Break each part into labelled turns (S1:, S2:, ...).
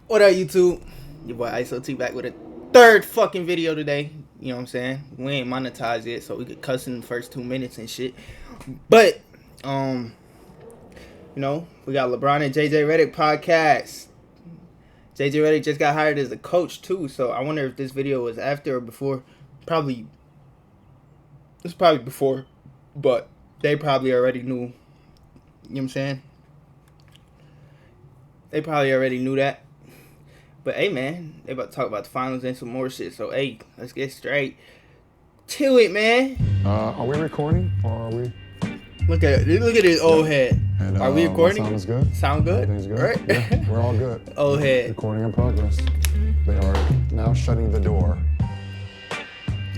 S1: What up, YouTube? Your boy ISO back with a third fucking video today. You know what I'm saying? We ain't monetized yet, so we could cuss in the first 2 minutes and shit. But, we got LeBron and Redick podcast. Redick just got hired as a coach too, so I wonder if this video was after or before. It's probably before, but they probably already knew. You know what I'm saying? They probably already knew that. But hey, man, they about to talk about the finals and some more shit. So hey, let's get straight to it, man.
S2: Are we recording or are we?
S1: Look at his old head.
S2: And,
S1: Are we recording?
S2: Sound is good.
S1: Sound good?
S2: Everything's good.
S1: Right?
S2: Yeah, we're all good.
S1: Old head.
S2: Recording in progress. They are now shutting the door.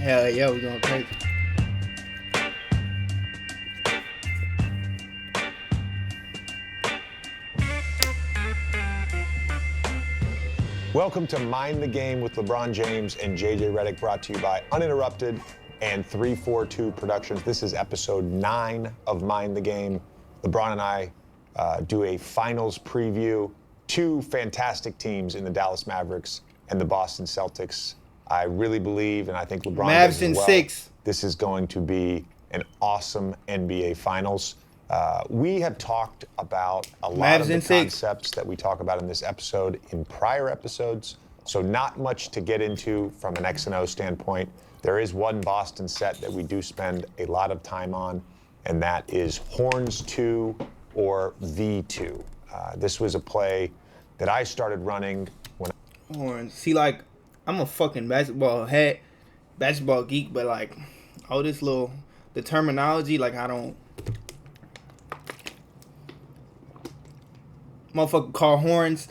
S1: Hell yeah, we going crazy.
S3: Welcome to Mind the Game with LeBron James and JJ Redick, brought to you by Uninterrupted and 342 Productions. This is episode 9 of Mind the Game. LeBron and I do a finals preview. Two fantastic teams in the Dallas Mavericks and the Boston Celtics. I really believe, and I think LeBron does as well,
S1: 6.
S3: this is going to be an awesome NBA Finals. We have talked about a lot of the concepts that we talk about in this episode in prior episodes, so not much to get into from an X and O standpoint. There is one Boston set that we do spend a lot of time on, and that is Horns 2 or V2. This was a play that I started running when
S1: Horns. See, like, I'm a fucking basketball geek, but like, all this the terminology, like, I don't. Motherfucker call horns,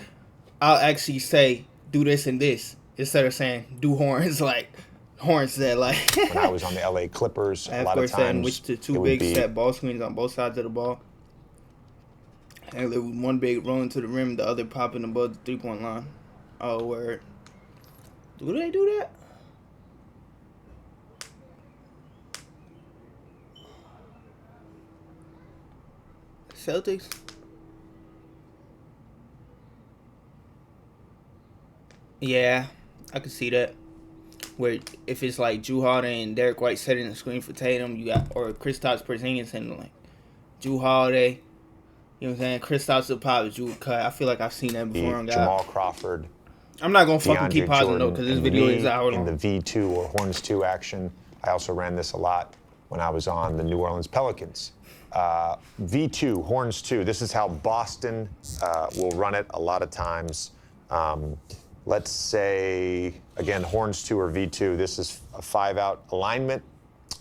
S1: I'll actually say do this and this instead of saying do horns. Like horns that like
S3: when I was on the LA Clippers, a lot of times
S1: which the two big set ball screens on both sides of the ball, and there was one big rolling to the rim, the other popping above the 3-point line. Oh, word. Do they do that? Celtics? Yeah, I could see that. Where if it's like Jrue Holiday and Derek White setting the screen for Tatum, you got, or Kristaps Porzingis and like Jrue Holiday, you know what I'm saying? Kristaps will pop, Jrue cut. I feel like I've seen that before.
S3: Jamal Crawford.
S1: I'm not gonna fucking keep pausing though, because this video is hour long.
S3: In the V2 or Horns 2 action, I also ran this a lot when I was on the New Orleans Pelicans. V2, Horns 2. This is how Boston will run it a lot of times. Let's say, again, Horns 2 or V2. This is a 5-out alignment.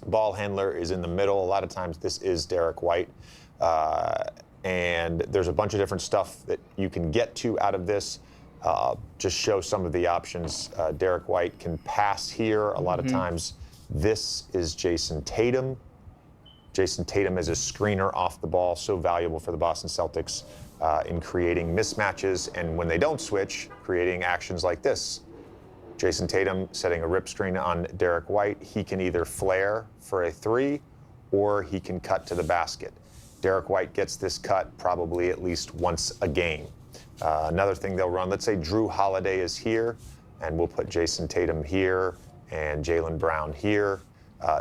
S3: Ball handler is in the middle. A lot of times this is Derek White. And there's a bunch of different stuff that you can get to out of this. Just show some of the options. Derek White can pass here. A lot of times this is Jason Tatum. Jason Tatum is a screener off the ball, so valuable for the Boston Celtics in creating mismatches, and when they don't switch, creating actions like this. Jason Tatum setting a rip screen on Derek White. He can either flare for a 3 or he can cut to the basket. Derek White gets this cut probably at least once a game. Another thing they'll run, let's say Jrue Holiday is here, and we'll put Jason Tatum here and Jaylen Brown here.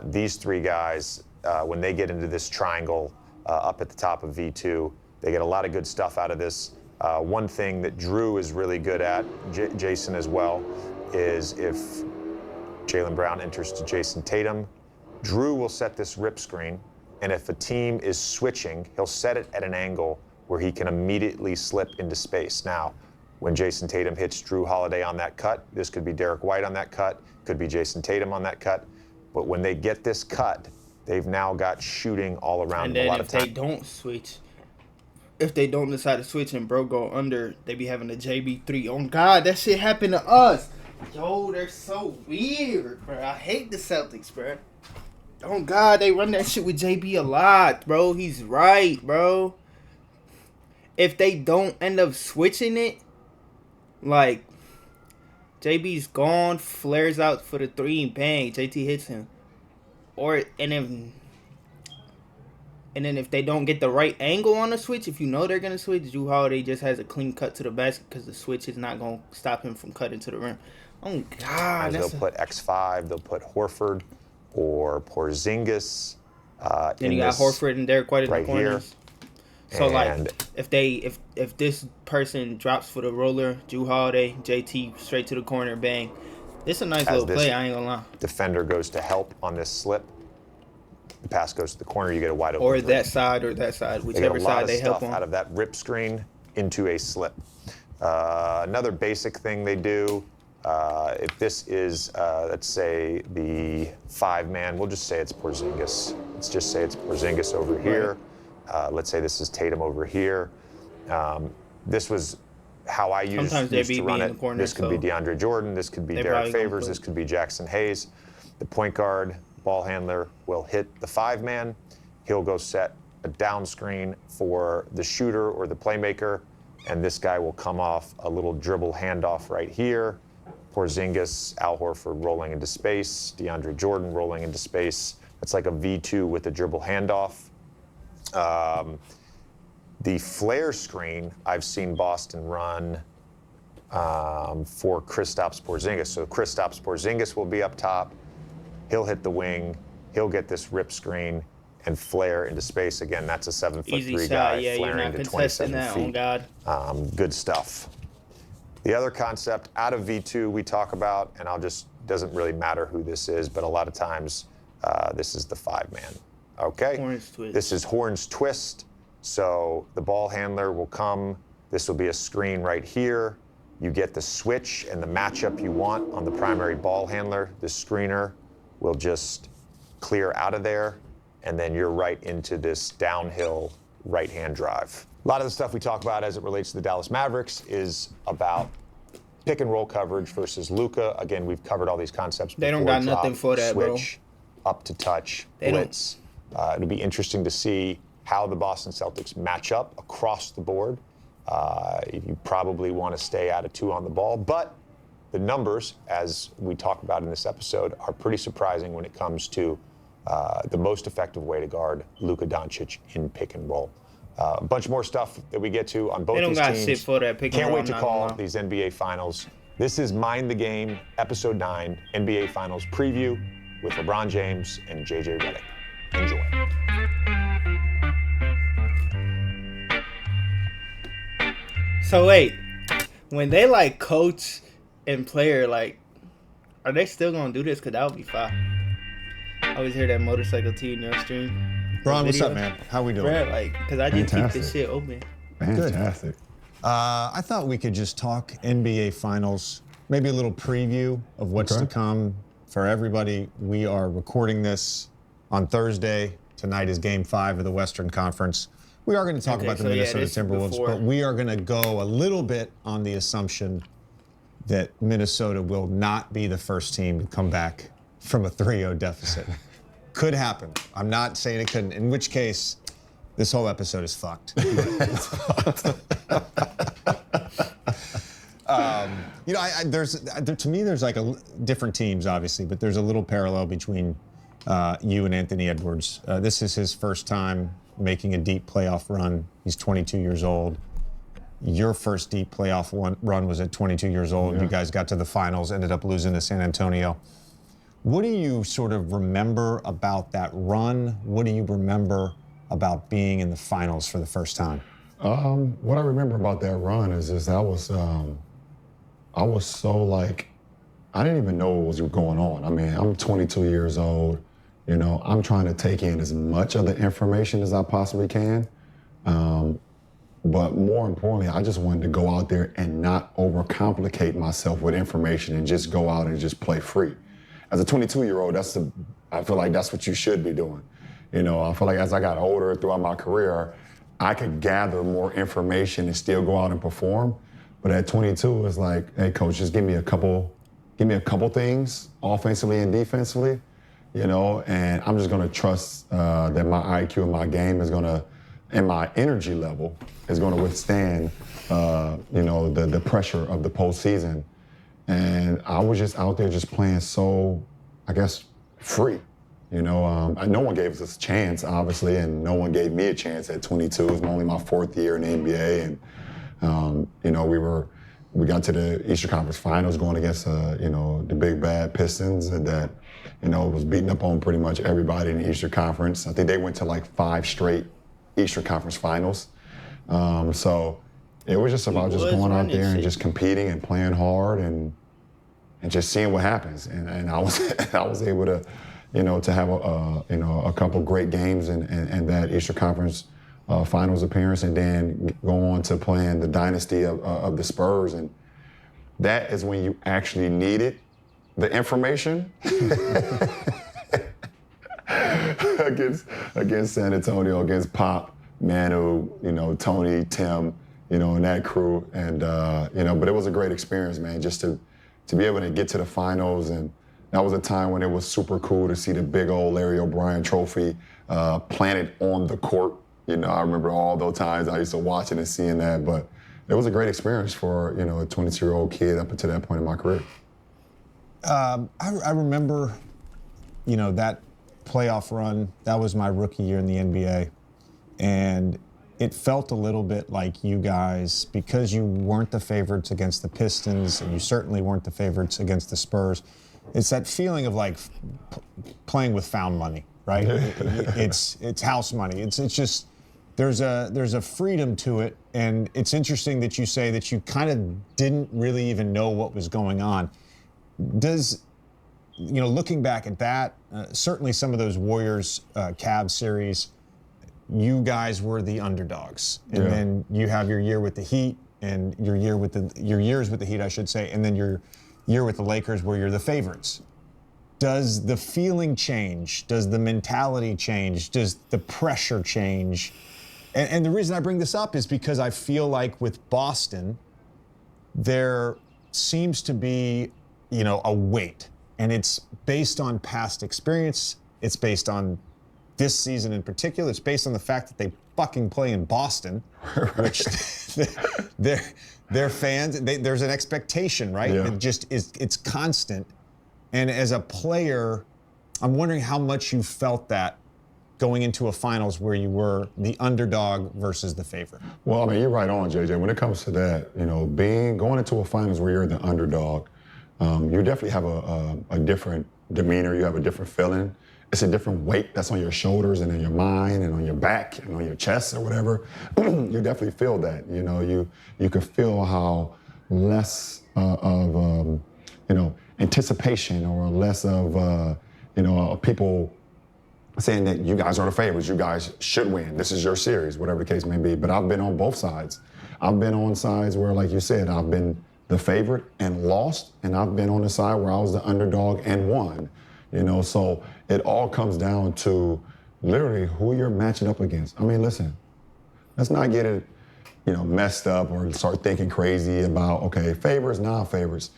S3: These three guys, when they get into this triangle up at the top of V2, they get a lot of good stuff out of this. One thing that Jrue is really good at, Jason as well, is if Jaylen Brown enters to Jason Tatum, Jrue will set this rip screen, and if a team is switching, he'll set it at an angle where he can immediately slip into space. Now, when Jason Tatum hits Jrue Holiday on that cut, this could be Derek White on that cut, could be Jason Tatum on that cut, but when they get this cut, they've now got shooting all around them a lot of times.
S1: And then if they don't decide to switch and bro go under, they be having a JB3. Oh God, that shit happened to us. Yo, they're so weird, bro. I hate the Celtics, bro. Oh God, they run that shit with JB a lot, bro. He's right, bro. If they don't end up switching it, like JB's gone, flares out for the 3 and bang, JT hits him. And And then if they don't get the right angle on the switch, if you know they're going to switch, Jrue Holiday just has a clean cut to the basket because the switch is not going to stop him from cutting to the rim. Oh, God.
S3: They'll put X5, they'll put Horford or Porzingis.
S1: Then you got Horford and Derek White in
S3: right
S1: the corners.
S3: Here.
S1: So, like, if this person drops for the roller, Jrue Holiday, JT, straight to the corner, bang. It's a nice little play, I ain't going to lie.
S3: Defender goes to help on this slip. The pass goes to the corner, you get a wide open.
S1: Or that side, whichever side they help on.
S3: They get a lot of stuff out of that rip screen into a slip. Another basic thing they do, if this is, let's say, the 5-man, we'll just say it's Porzingis. Let's just say it's Porzingis over here. Let's say this is Tatum over here. This was how I used to run it.
S1: Corner,
S3: this could be DeAndre Jordan. This could be Derek Favors. This could be Jackson Hayes. The point guard, ball handler, will hit the 5-man. He'll go set a down screen for the shooter or the playmaker, and this guy will come off a little dribble handoff right here. Porzingis, Al Horford rolling into space, DeAndre Jordan rolling into space. It's like a V2 with a dribble handoff. The flare screen, I've seen Boston run for Kristaps Porzingis. So Kristaps Porzingis will be up top. He'll hit the wing. He'll get this rip screen and flare into space. Again, that's a 7'3" guy flaring to 27 feet. Good stuff. The other concept out of V2 we talk about, and doesn't really matter who this is, but a lot of times this is the 5-man. Okay?
S1: Horns twist.
S3: This is Horns twist. So the ball handler will come. This will be a screen right here. You get the switch and the matchup you want on the primary ball handler. The screener will just clear out of there, and then you're right into this downhill right-hand drive. A lot of the stuff we talk about as it relates to the Dallas Mavericks is about pick and roll coverage versus Luka. Again, we've covered all these concepts before.
S1: They don't got nothing for that,
S3: switch, up to touch, blitz. It'll be interesting to see how the Boston Celtics match up across the board. You probably want to stay out of 2 on the ball, but the numbers, as we talk about in this episode, are pretty surprising when it comes to the most effective way to guard Luka Doncic in pick and roll. A bunch more stuff that we get to on both these teams.
S1: They don't got shit for that pick and roll.
S3: Can't wait to call these NBA Finals. This is Mind the Game, Episode 9, NBA Finals preview with LeBron James and JJ Redick. Enjoy.
S1: So wait, when they like coach and player, like, are they still gonna do this? Cause that would be fire. I always hear that motorcycle T in your stream.
S4: Ron, what's up, man? How we doing?
S1: Brad, like, cause I just keep this shit open.
S2: Fantastic.
S4: I thought we could just talk NBA Finals, maybe a little preview of what's to come for everybody. We are recording this on Thursday. Tonight is Game 5 of the Western Conference. We are going to talk about the Minnesota Timberwolves, but we are going to go a little bit on the assumption that Minnesota will not be the first team to come back from a 3-0 deficit. Could happen. I'm not saying it couldn't, in which case, this whole episode is fucked. To me, there's like different teams, obviously, but there's a little parallel between you and Anthony Edwards. This is his first time making a deep playoff run. He's 22 years old. Your first deep playoff run was at 22 years old. Yeah. You guys got to the finals, ended up losing to San Antonio. What do you sort of remember about that run? What do you remember about being in the finals for the first time?
S2: What I remember about that run is I was so like, I didn't even know what was going on. I mean, I'm 22 years old. You know, I'm trying to take in as much of the information as I possibly can. But more importantly, I just wanted to go out there and not overcomplicate myself with information and just go out and just play free. As a 22-year-old, I feel like that's what you should be doing. You know, I feel like as I got older throughout my career, I could gather more information and still go out and perform. But at 22, it's like, hey, coach, just give me a couple things offensively and defensively, you know, and I'm just going to trust that my IQ and my game is going to, and my energy level is going to withstand, you know, the pressure of the postseason. And I was just out there just playing so, I guess, free. No one gave us a chance, obviously, and no one gave me a chance at 22. It was only my 4th year in the NBA, and we got to the Eastern Conference Finals going against the big bad Pistons that was beating up on pretty much everybody in the Eastern Conference. I think they went to like 5 straight Eastern Conference Finals. So it was just about just going out there and just competing and playing hard and just seeing what happens. And I was able to to have a couple great games in that Eastern Conference Finals appearance, and then go on to playing the dynasty of the Spurs. And that is when you actually needed the information against San Antonio, against Pop, Manu, Tony, Tim, and that crew. And but it was a great experience, man, just to be able to get to the finals. And that was a time when it was super cool to see the big old Larry O'Brien trophy planted on the court. I remember all those times I used to watch it and seeing that. But it was a great experience for, a 22-year-old kid up until that point in my career.
S4: I remember, that playoff run. That was my rookie year in the NBA. And it felt a little bit like you guys, because you weren't the favorites against the Pistons, and you certainly weren't the favorites against the Spurs. It's that feeling of like playing with found money, right? It's house money. It's just there's a freedom to it, and it's interesting that you say that you kind of didn't really even know what was going on. Does looking back at that, certainly some of those Warriors Cavs series, you guys were the underdogs, and then you have your year with the Heat, and your years with the Heat, I should say, and then your year with the Lakers where you're the favorites. Does the feeling change? Does the mentality change? Does the pressure change? And the reason I bring this up is because I feel like with Boston, there seems to be, a weight, and it's based on past experience. It's based on this season in particular. It's based on the fact that they fucking play in Boston, which their fans, there's an expectation, right?
S2: Yeah.
S4: It just is, it's constant. And as a player, I'm wondering how much you felt that going into a finals where you were the underdog versus the favorite.
S2: Well, I mean, you're right on, JJ. When it comes to that, going into a finals where you're the underdog, you definitely have a different demeanor. You have a different feeling. It's a different weight that's on your shoulders and in your mind and on your back and on your chest or whatever. You definitely feel that. You can feel how less of anticipation, or less of people saying that you guys are the favorites, you guys should win, this is your series, whatever the case may be. But I've been on both sides. I've been on sides where, like you said, I've been the favorite and lost, and I've been on the side where I was the underdog and won. So it all comes down to literally who you're matching up against. I mean, listen, let's not get it, messed up or start thinking crazy about, okay, favorites, non-favorites.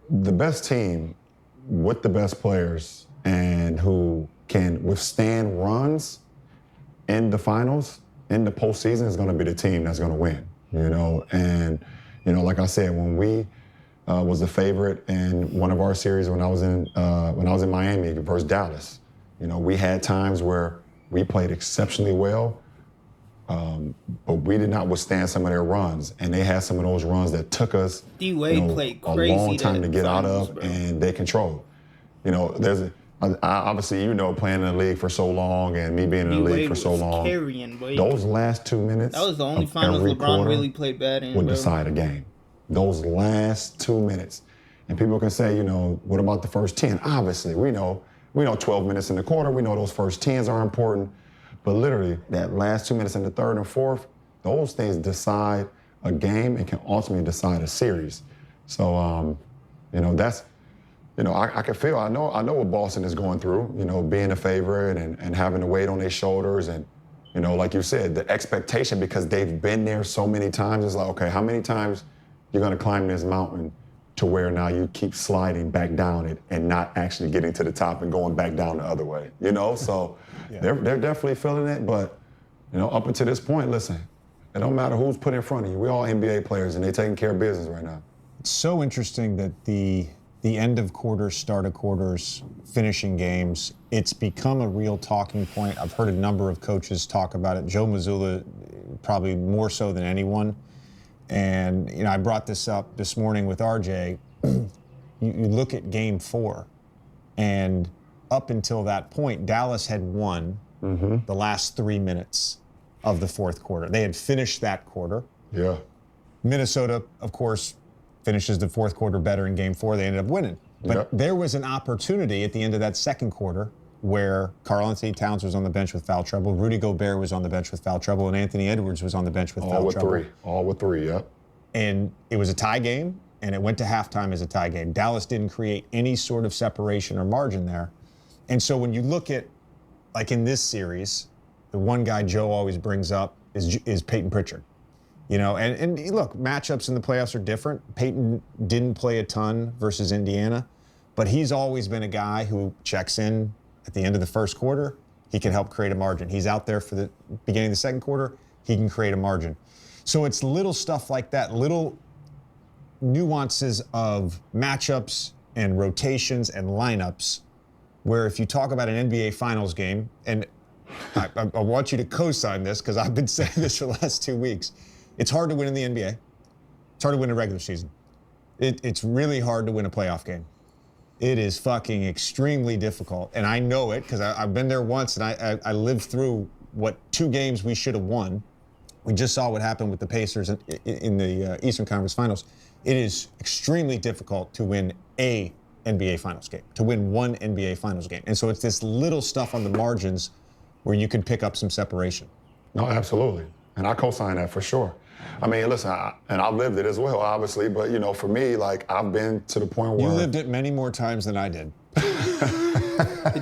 S2: The best team with the best players and who can withstand runs in the finals, in the postseason, is going to be the team that's going to win, And, like I said, when we was the favorite in one of our series when I was in Miami versus Dallas. We had times where we played exceptionally well, but we did not withstand some of their runs, and they had some of those runs that took us
S1: played
S2: a
S1: crazy
S2: long time to get out
S1: finals,
S2: of,
S1: bro.
S2: and they controlled. Obviously, playing in the league for so long, and me being in the league for so long, those last 2 minutes,
S1: that was the only
S2: of
S1: finals
S2: every
S1: LeBron
S2: quarter
S1: really played bad in,
S2: would
S1: bro.
S2: decide a game. Those last 2 minutes. And people can say, what about the first 10? Obviously, we know 12 minutes in the quarter, we know those first 10s are important, but literally that last 2 minutes in the third and fourth, those things decide a game and can ultimately decide a series. So, that's, I can feel, I know what Boston is going through, being a favorite and having the weight on their shoulders, and, like you said, the expectation, because they've been there so many times. It's like, okay, how many times you're going to climb this mountain to where now you keep sliding back down it and not actually getting to the top and going back down the other way, So
S4: Yeah.
S2: they're definitely feeling it, but, up until this point, listen, it don't matter who's put in front of you. We're all NBA players, and they're taking care of business right now.
S4: It's so interesting that the the end of quarters, start of quarters, finishing games. It's become a real talking point. I've heard a number of coaches talk about it. Joe Mazzulla, probably more so than anyone. And, I brought this up this morning with RJ. You look at game 4, and up until that point, Dallas had won the last 3 minutes of the fourth quarter. They had finished that quarter.
S2: Yeah.
S4: Minnesota, of course, finishes the fourth quarter better in game 4. They ended up winning. But there was an opportunity at the end of that second quarter where Karl-Anthony Towns was on the bench with foul trouble, Rudy Gobert was on the bench with foul trouble, and Anthony Edwards was on the bench with foul trouble.
S2: All with three, yep.
S4: And it was a tie game, and it went to halftime as a tie game. Dallas didn't create any sort of separation or margin there. And so when you look at, like in this series, the one guy Joe always brings up is Peyton Pritchard. And look, matchups in the playoffs are different. Peyton didn't play a ton versus Indiana, but he's always been a guy who checks in at the end of the first quarter. He can help create a margin. He's out there for the beginning of the second quarter. He can create a margin. So it's little stuff like that, little nuances of matchups and rotations and lineups, where if you talk about an NBA Finals game, and I want you to co-sign this because I've been saying this for the last 2 weeks, it's hard to win in the NBA. It's hard to win a regular season. It's really hard to win a playoff game. It is fucking extremely difficult. And I know it because I've been there once, and I lived through what 2 games we should have won. We just saw what happened with the Pacers in the Eastern Conference Finals. It is extremely difficult to win a NBA Finals game, to win one NBA Finals game. And so it's this little stuff on the margins where you can pick up some separation.
S2: No, absolutely. And I co-sign that for sure. I mean, listen, I've lived it as well, obviously, but, for me, like, I've been to the point where...
S4: You lived it many more times than I did.
S1: Did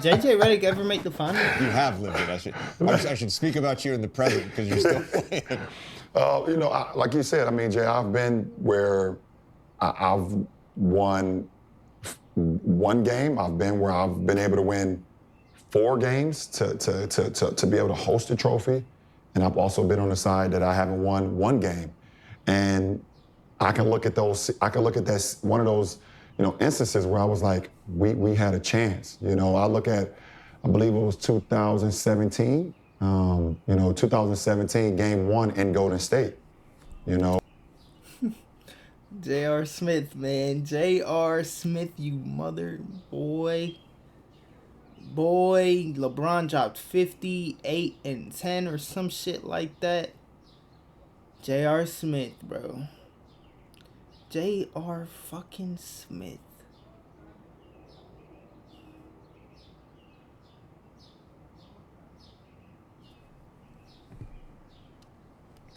S1: JJ Redick ever make the finals?
S4: You have lived it. I should speak about you in the present because you're still playing.
S2: Like you said, I mean, Jay, I've been where I've won one game. I've been where I've been able to win 4 games to be able to host a trophy. And I've also been on the side that I haven't won 1 game. And I can look at that one of those, instances where I was like, we had a chance. I look at, I believe it was 2017. 2017, game 1 in Golden State.
S1: J.R. Smith, man. J.R. Smith, you mother boy. Boy, LeBron dropped 58 and 10 or some shit like that. J.R. Smith, bro. J.R. fucking Smith.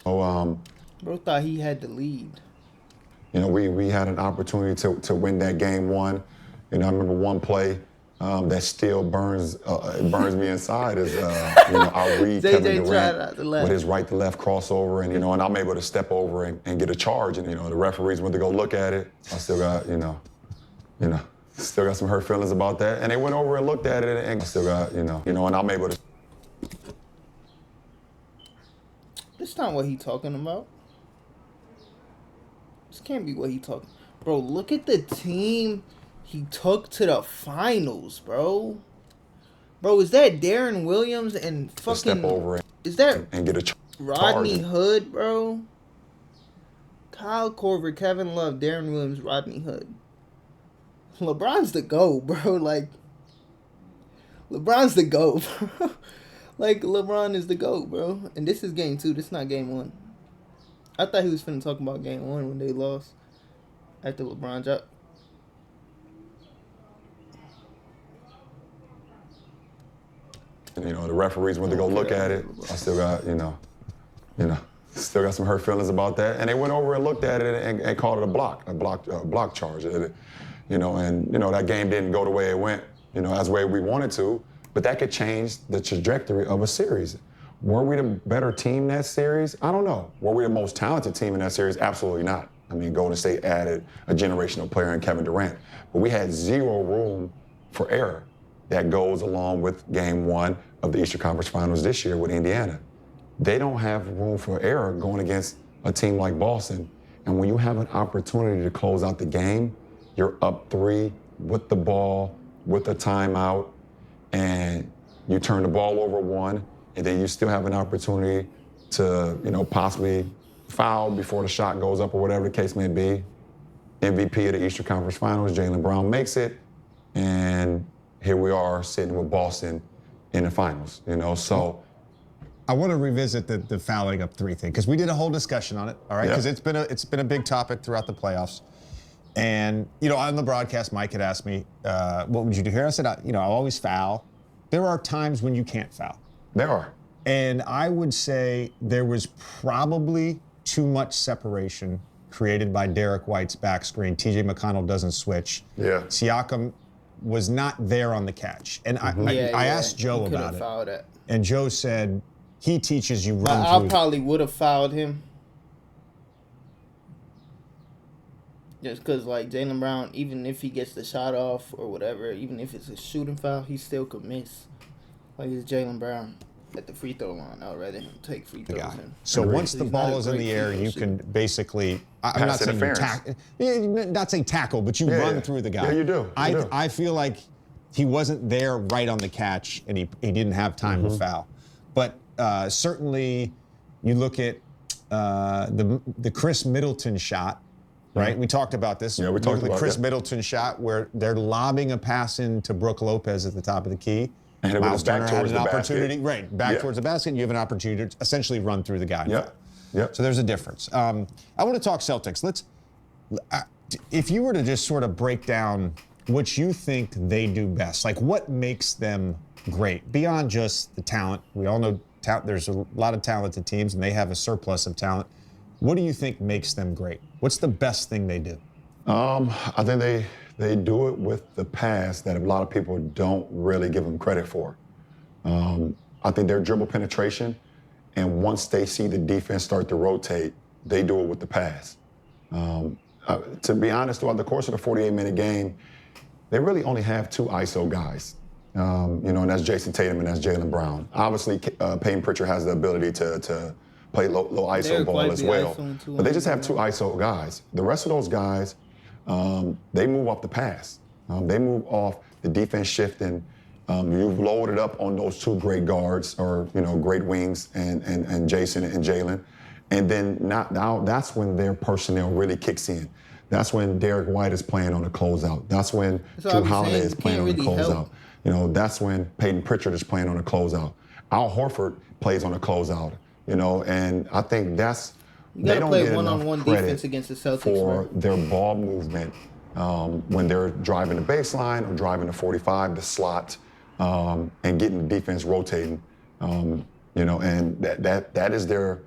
S1: Bro thought he had the lead.
S2: We had an opportunity to win that game 1. I remember one play that still burns me inside is I'll read Kevin Durant with his right to left crossover, and and I'm able to step over and get a charge, and the referees went to go look at it. I still got still got some hurt feelings about that, and they went over and looked at it, and I still got and I'm able to.
S1: This not what he talking about. This can't be what he talking. Bro, look at the team he took to the finals, bro. Bro, is that Darren Williams and fucking...
S2: Step over
S1: is that
S2: and get a charge.
S1: Rodney Hood, bro? Kyle Korver, Kevin Love, Darren Williams, Rodney Hood. LeBron's the GOAT, bro. Like, LeBron's the GOAT, bro. Like, LeBron is the GOAT, bro. And this is game 2. This is not game 1. I thought he was finna talk about game 1 when they lost after LeBron dropped.
S2: The referees went to go look at it. I still got, still got some hurt feelings about that. And they went over and looked at it and called it a block charge. And that game didn't go the way it went, as the way we wanted to. But that could change the trajectory of a series. Were we the better team that series? I don't know. Were we the most talented team in that series? Absolutely not. I mean, Golden State added a generational player in Kevin Durant. But we had 0 room for error. That goes along with game 1 of the Eastern Conference Finals this year with Indiana. They don't have room for error going against a team like Boston. And when you have an opportunity to close out the game, you're up 3 with the ball, with a timeout, and you turn the ball over 1, and then you still have an opportunity to, possibly foul before the shot goes up or whatever the case may be. MVP of the Eastern Conference Finals, Jaylen Brown makes it, and here we are sitting with Boston in the finals, so.
S4: I want to revisit the fouling up 3 thing because we did a whole discussion on it, all right? Because it's been a big topic throughout the playoffs. And, on the broadcast, Mike had asked me, what would you do here? I said, I always foul. There are times when you can't foul.
S2: There are.
S4: And I would say there was probably too much separation created by Derek White's back screen. TJ McConnell doesn't switch.
S2: Yeah.
S4: Siakam was not there on the catch. And I asked Joe about it. And Joe said he teaches you run through.
S1: I probably would have fouled him. Just because, Jaylen Brown, even if he gets the shot off or whatever, even if it's a shooting foul, he still could miss. It's Jaylen Brown at the free throw line. I'd rather him take free throws.
S4: So once the ball is in the air, you can basically, I'm not saying not saying tackle, but you run through the guy.
S2: Yeah, you do.
S4: I feel like he wasn't there right on the catch, and he didn't have time to foul. But certainly, you look at the Chris Middleton shot. Right, we talked about this.
S2: Yeah, we talked about
S4: the Chris Middleton shot where they're lobbing a pass into Brook Lopez at the top of the key.
S2: And
S4: Miles Turner had an opportunity,
S2: back
S4: towards the basket. You have an opportunity to essentially run through the guy.
S2: Yep.
S4: So there's a difference. I want to talk Celtics. If you were to just sort of break down what you think they do best, what makes them great beyond just the talent. We all know there's a lot of talented teams, and they have a surplus of talent. What do you think makes them great? What's the best thing they do?
S2: I think they do it with the pass that a lot of people don't really give them credit for. I think their dribble penetration, and once they see the defense start to rotate, they do it with the pass. To be honest, throughout the course of the 48-minute game, they really only have 2 ISO guys. And that's Jason Tatum and that's Jaylen Brown. Obviously, Peyton Pritchard has the ability to play low ISO ball as well. But they just have 2 ISO guys. The rest of those guys, they move off the pass. They move off the defense shifting. You've loaded up on those 2 great guards or, great wings and Jason and Jaylen. And then now that's when their personnel really kicks in. That's when Derek White is playing on the closeout. That's when Drew Holiday is playing on the closeout. That's when Peyton Pritchard is playing on the closeout. Al Horford plays on the closeout. And I think they don't get enough credit against the Celtics for their ball movement when they're driving the baseline or driving the 45, the slot, and getting the defense rotating. And that is their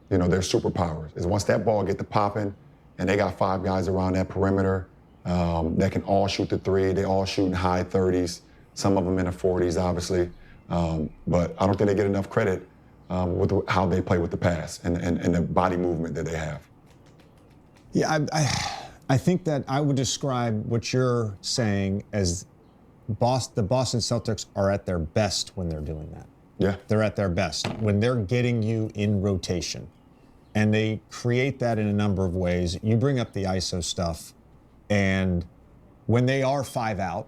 S2: superpowers. Is once that ball get to popping, and they got 5 guys around that perimeter that can all shoot the 3. They all shoot in high 30s. Some of them in the 40s, obviously. But I don't think they get enough credit with how they play with the pass and the body movement that they have.
S4: Yeah, I think that I would describe what you're saying as the Boston Celtics are at their best when they're doing that.
S2: Yeah.
S4: They're at their best when they're getting you in rotation. And they create that in a number of ways. You bring up the ISO stuff, and when they are 5 out,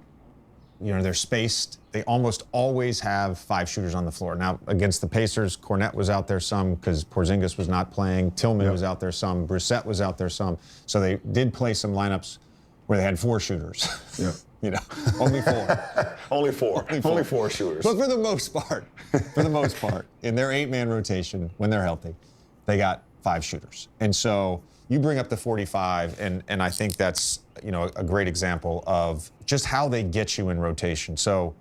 S4: they're spaced. They almost always have 5 shooters on the floor. Now, against the Pacers, Cornette was out there some because Porzingis was not playing. Tillman was out there some. Brissett was out there some. So they did play some lineups where they had 4 shooters.
S2: Yeah.
S4: Only 4.
S2: Only 4 shooters.
S4: But for the most part, in their 8-man rotation, when they're healthy, they got 5 shooters. And so you bring up the 45, and I think that's a great example of just how they get you in rotation. So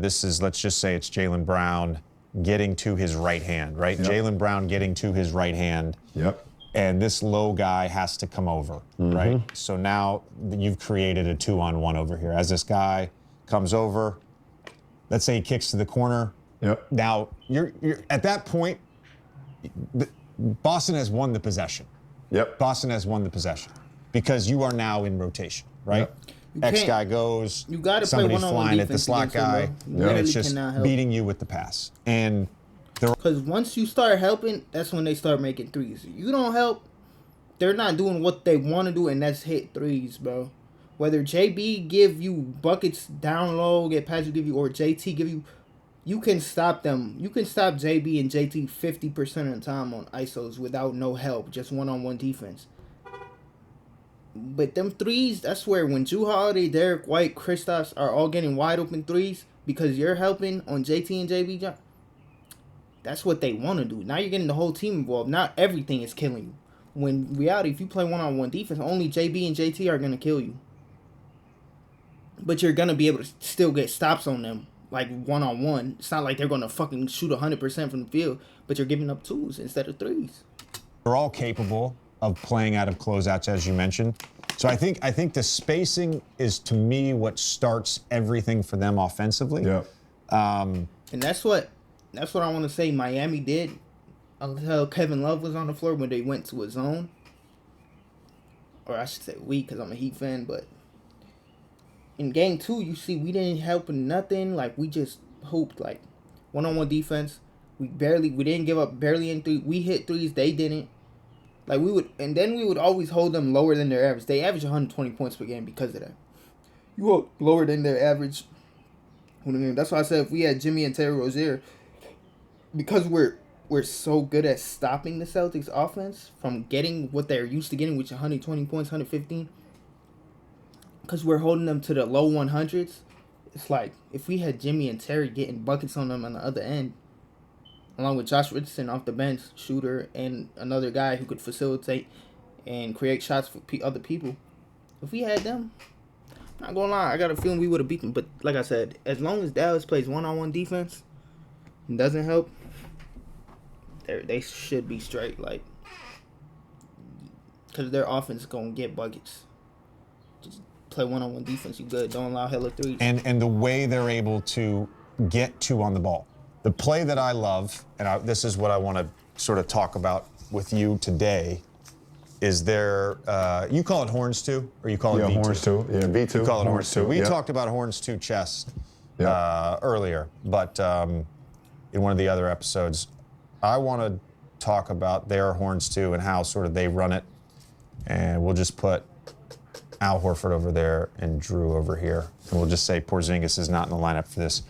S4: this is, let's just say it's Jaylen Brown getting to his right hand, right? Yep. Jaylen Brown getting to his right hand.
S2: Yep.
S4: And this low guy has to come over, right? So now you've created a 2-on-1 over here. As this guy comes over, let's say he kicks to the corner.
S2: Yep.
S4: Now you're at that point, Boston has won the possession.
S2: Yep.
S4: Boston has won the possession because you are now in rotation, right? Yep. X guy goes,
S1: you gotta
S4: somebody's
S1: play
S4: flying at the slot guy, and it's just beating you with the pass. And
S1: because once you start helping, that's when they start making threes. You don't help, they're not doing what they want to do, and that's hit threes, bro. Whether JB give you buckets down low, get past you give you, or JT give you, you can stop them. You can stop JB and JT 50% of the time on ISOs without no help, just one-on-one defense. But them threes, that's where when Jrue Holiday, Derek White, Kristaps are all getting wide open threes because you're helping on JT and JB. That's what they want to do. Now you're getting the whole team involved. Not everything is killing you. When in reality, if you play one-on-one defense, only JB and JT are going to kill you. But you're going to be able to still get stops on them, like one-on-one. It's not like they're going to fucking shoot 100% from the field, but you're giving up twos instead of threes.
S4: They're all capable of playing out of closeouts, as you mentioned. So I think the spacing is, to me, what starts everything for them offensively.
S2: Yeah.
S1: And that's what I want to say Miami did until Kevin Love was on the floor when they went to a zone. Or I should say we, because I'm a Heat fan, but in game 2, you see we didn't help nothing. Like, we just hooped, like, one-on-one defense. We didn't give up barely in three. We hit threes, they didn't. Like, we would always hold them lower than their average. They average 120 points per game because of that. You hold lower than their average. That's why I said if we had Jimmy and Terry Rozier, because we're so good at stopping the Celtics offense from getting what they're used to getting, which is 120 points, 115, because we're holding them to the low 100s, it's like if we had Jimmy and Terry getting buckets on them on the other end, along with Josh Richardson off the bench, shooter, and another guy who could facilitate and create shots for other people. If we had them, I'm not going to lie, I got a feeling we would have beat them. But like I said, as long as Dallas plays one-on-one defense and doesn't help, they should be straight. Like, because their offense is going to get buckets. Just play one-on-one defense, you good. Don't allow hella threes.
S4: And the way they're able to get two on the ball. The play that I love, and this is what I want to sort of talk about with you today, is there, you call it horns two, or you call it V2?
S2: Horns two. Yeah, V2.
S4: You call it horns two. We
S2: yeah.
S4: talked about horns two chest earlier, but in one of the other episodes, I want to talk about their horns two and how sort of they run it. And we'll just put Al Horford over there and Jrue over here. And we'll just say Porzingis is not in the lineup for this.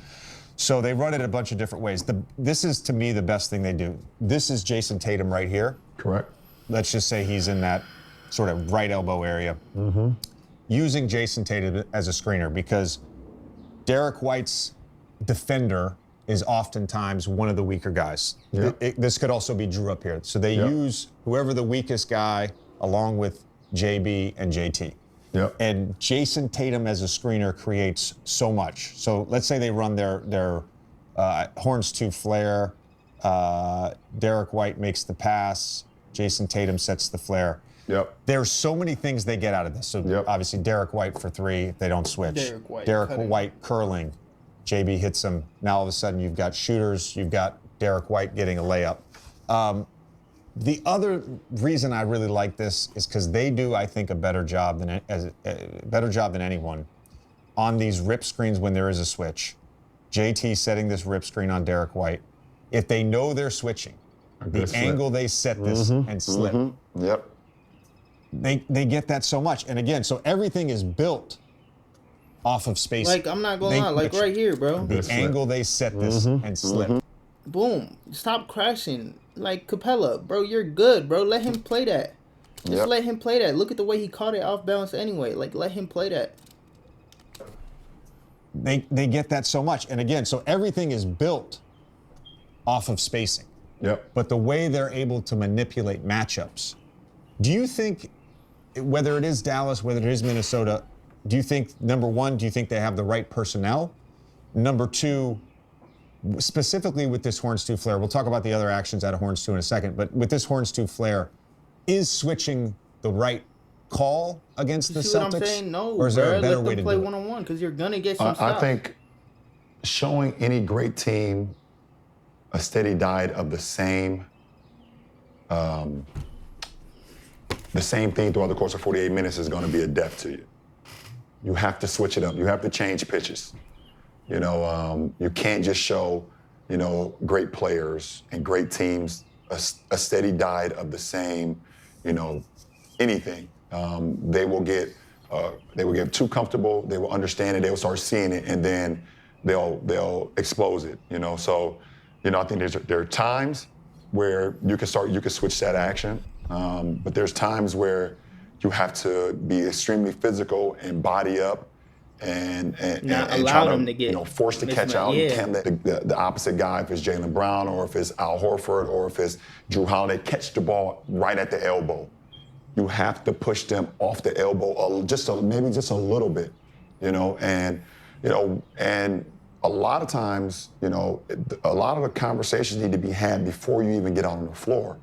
S4: So they run it a bunch of different ways. This is, to me, the best thing they do. This is Jason Tatum right here.
S2: Correct.
S4: Let's just say he's in that sort of right elbow area.
S2: Mm-hmm.
S4: Using Jason Tatum as a screener because Derek White's defender is oftentimes one of the weaker guys.
S2: Yeah.
S4: This could also be Jrue up here. So they use whoever the weakest guy along with JB and JT.
S2: Yep.
S4: And Jason Tatum as a screener creates so much. So let's say they run their horns two flare. Derek White makes the pass. Jason Tatum sets the flare.
S2: Yep.
S4: There's so many things they get out of this. So obviously Derek White for three if they don't switch. Derek White curling. JB hits him. Now all of a sudden you've got shooters. You've got Derek White getting a layup. The other reason I really like this is because they do, I think, a better job than anyone on these rip screens when there is a switch. JT setting this rip screen on Derek White. If they know they're switching, the angle they set this and slip.
S2: Mm-hmm. Yep.
S4: They get that so much. And again, so everything is built off of space.
S1: Like, I'm not going to lie, like right here, bro.
S4: The angle they set this and slip.
S1: Boom. Stop crashing. Like, Capella, bro, you're good, bro. Let him play that. Just let him play that. Look at the way he caught it off balance anyway. Like, let him play that.
S4: They get that so much. And again, so everything is built off of spacing.
S2: Yep.
S4: But the way they're able to manipulate matchups, do you think, whether it is Dallas, whether it is Minnesota, do you think, number one, do you think they have the right personnel? Number two, specifically with this Horns 2 flare, we'll talk about the other actions out of Horns 2 in a second, but with this Horns 2 flare, is switching the right call against the Celtics?
S1: See what I'm saying? No,
S4: or is there a better
S1: let
S4: way
S1: them
S4: to
S1: play
S4: do it?
S1: one-on-one because you're going to get some stops.
S2: I think showing any great team a steady diet of the same thing throughout the course of 48 minutes is going to be a death to you. You have to switch it up. You have to change pitches. You know, you can't just show, you know, great players and great teams a steady diet of the same, you know, anything. They will get too comfortable. They will understand it. They will start seeing it, and then they'll expose it. So I think there are times where you can switch that action, but there's times where you have to be extremely physical and body up and
S1: allow
S2: try
S1: them to get
S2: force to catch out.
S1: Yeah.
S2: You can't let the opposite guy, if it's Jaylen Brown or if it's Al Horford or if it's Drew Holiday, catch the ball right at the elbow. You have to push them off the elbow maybe just a little bit, and a lot of times, a lot of the conversations need to be had before you even get out on the floor.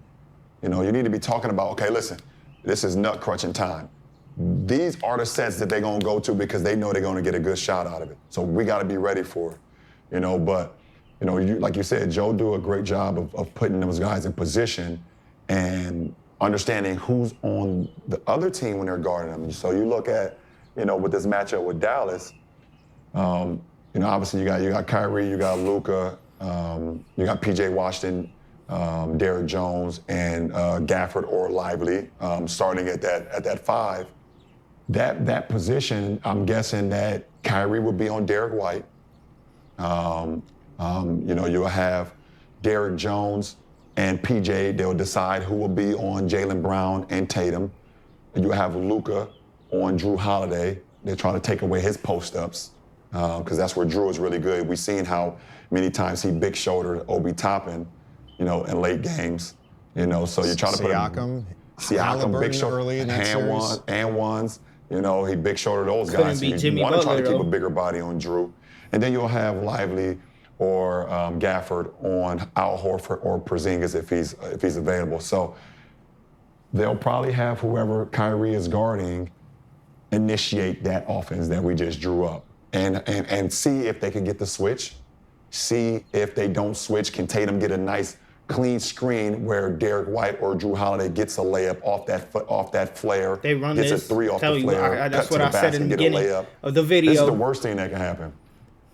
S2: You need to be talking about, okay, listen, this is nut crunching time. These are the sets that they're going to go to because they know they're going to get a good shot out of it. So we got to be ready for it, but, like you said, Joe do a great job of putting those guys in position and understanding who's on the other team when they're guarding them. So you look at, with this matchup with Dallas, obviously you got Kyrie, you got Luka, you got PJ Washington, Derrick Jones, and Gafford or Lively starting at that 5. That position, I'm guessing that Kyrie will be on Derrick White. You'll have Derrick Jones and PJ. They'll decide who will be on Jaylen Brown and Tatum. And you have Luka on Drew Holiday. They're trying to take away his post-ups because that's where Drew is really good. We've seen how many times he big-shouldered Obi Toppin, in late games. So you're trying to put Siakam big shoulder
S4: early in that series.
S2: and ones. He big shouldered those
S1: Couldn't
S2: guys.
S1: be
S2: So
S1: Jimmy
S2: you want to try
S1: Butler,
S2: to keep
S1: though.
S2: a bigger body on Drew. And then you'll have Lively or Gafford on Al Horford or Porzingis if he's available. So they'll probably have whoever Kyrie is guarding initiate that offense that we just drew up and see if they can get the switch. See if they don't switch, can Tatum get a nice clean screen where Derrick White or Drew Holiday gets a layup off that flare.
S1: They run
S2: gets
S1: this.
S2: a 3 off
S1: Tell
S2: the
S1: you,
S2: flare.
S1: that's
S2: cut
S1: what
S2: to
S1: I
S2: the
S1: said in the
S2: basket, get a
S1: beginning
S2: layup.
S1: of the video.
S2: This is the worst thing that can happen.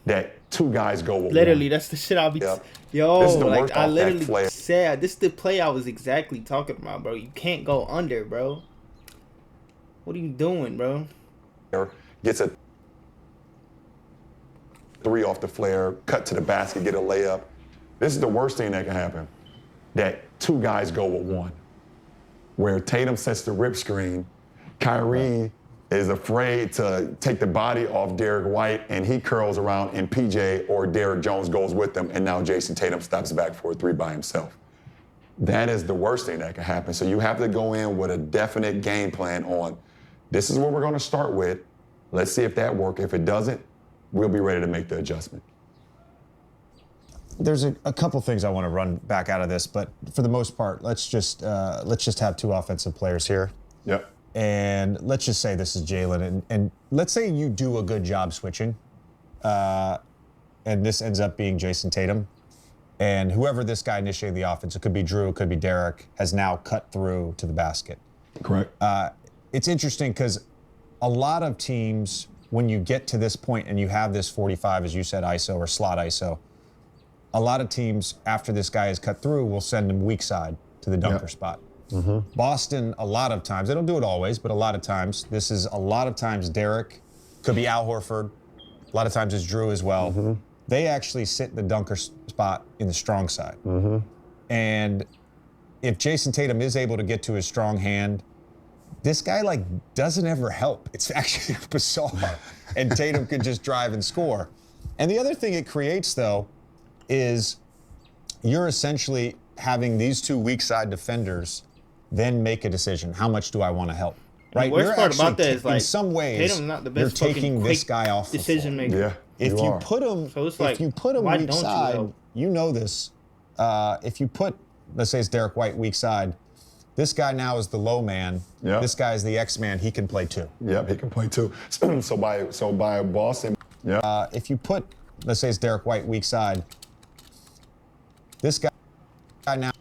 S2: That 2 guys go with
S1: Literally,
S2: one.
S1: that's the shit I'll be.
S2: Yep.
S1: Yo,
S2: This is the
S1: like
S2: worst
S1: I
S2: off that
S1: literally
S2: flare.
S1: said, this is the play I was exactly talking about, bro. You can't go under, bro. What are you doing, bro?
S2: Gets a 3 off the flare, cut to the basket, get a layup. This is the worst thing that can happen. That 2 guys go with one. Where Tatum sets the rip screen, Kyrie is afraid to take the body off Derrick White, and he curls around, and PJ or Derrick Jones goes with them, and now Jason Tatum steps back for a 3 by himself. That is the worst thing that can happen. So you have to go in with a definite game plan on, this is what we're going to start with. Let's see if that works. If it doesn't, we'll be ready to make the adjustment.
S4: There's a couple things I want to run back out of this, but for the most part, let's just have 2 offensive players here.
S2: Yep.
S4: And let's just say this is Jaylen, and let's say you do a good job switching, and this ends up being Jason Tatum, and whoever this guy initiated the offense, it could be Drew, it could be Derrick, has now cut through to the basket.
S2: Correct.
S4: It's interesting because a lot of teams, when you get to this point and you have this 45, as you said, ISO or slot ISO, a lot of teams, after this guy is cut through, will send him weak side to the dunker spot. Mm-hmm. Boston, a lot of times, they don't do it always, but a lot of times, this is a lot of times Derrick, could be Al Horford, a lot of times it's Drew as well. Mm-hmm. They actually sit the dunker spot in the strong side. Mm-hmm. And if Jason Tatum is able to get to his strong hand, this guy doesn't ever help. It's actually bizarre. And Tatum can just drive and score. And the other thing it creates, though, is you're essentially having these 2 weak side defenders then make a decision. How much do I want to help? Right?
S1: The worst part about that is,
S4: in some ways,
S1: Tatum's not the best
S4: you're taking this guy off the
S1: decision
S4: floor.
S1: maker.
S2: Yeah.
S4: If you
S2: are.
S4: put him,
S1: So it's
S4: if you put him
S1: why
S4: weak
S1: don't you
S4: side,
S1: help?
S4: you know this. If you put, let's say it's Derrick White weak side, this guy now is the low man.
S2: Yeah.
S4: This guy is the X man. He can play 2.
S2: Yep, he can play 2. So by Boston, yeah.
S4: If you put, let's say it's Derrick White weak side, this guy now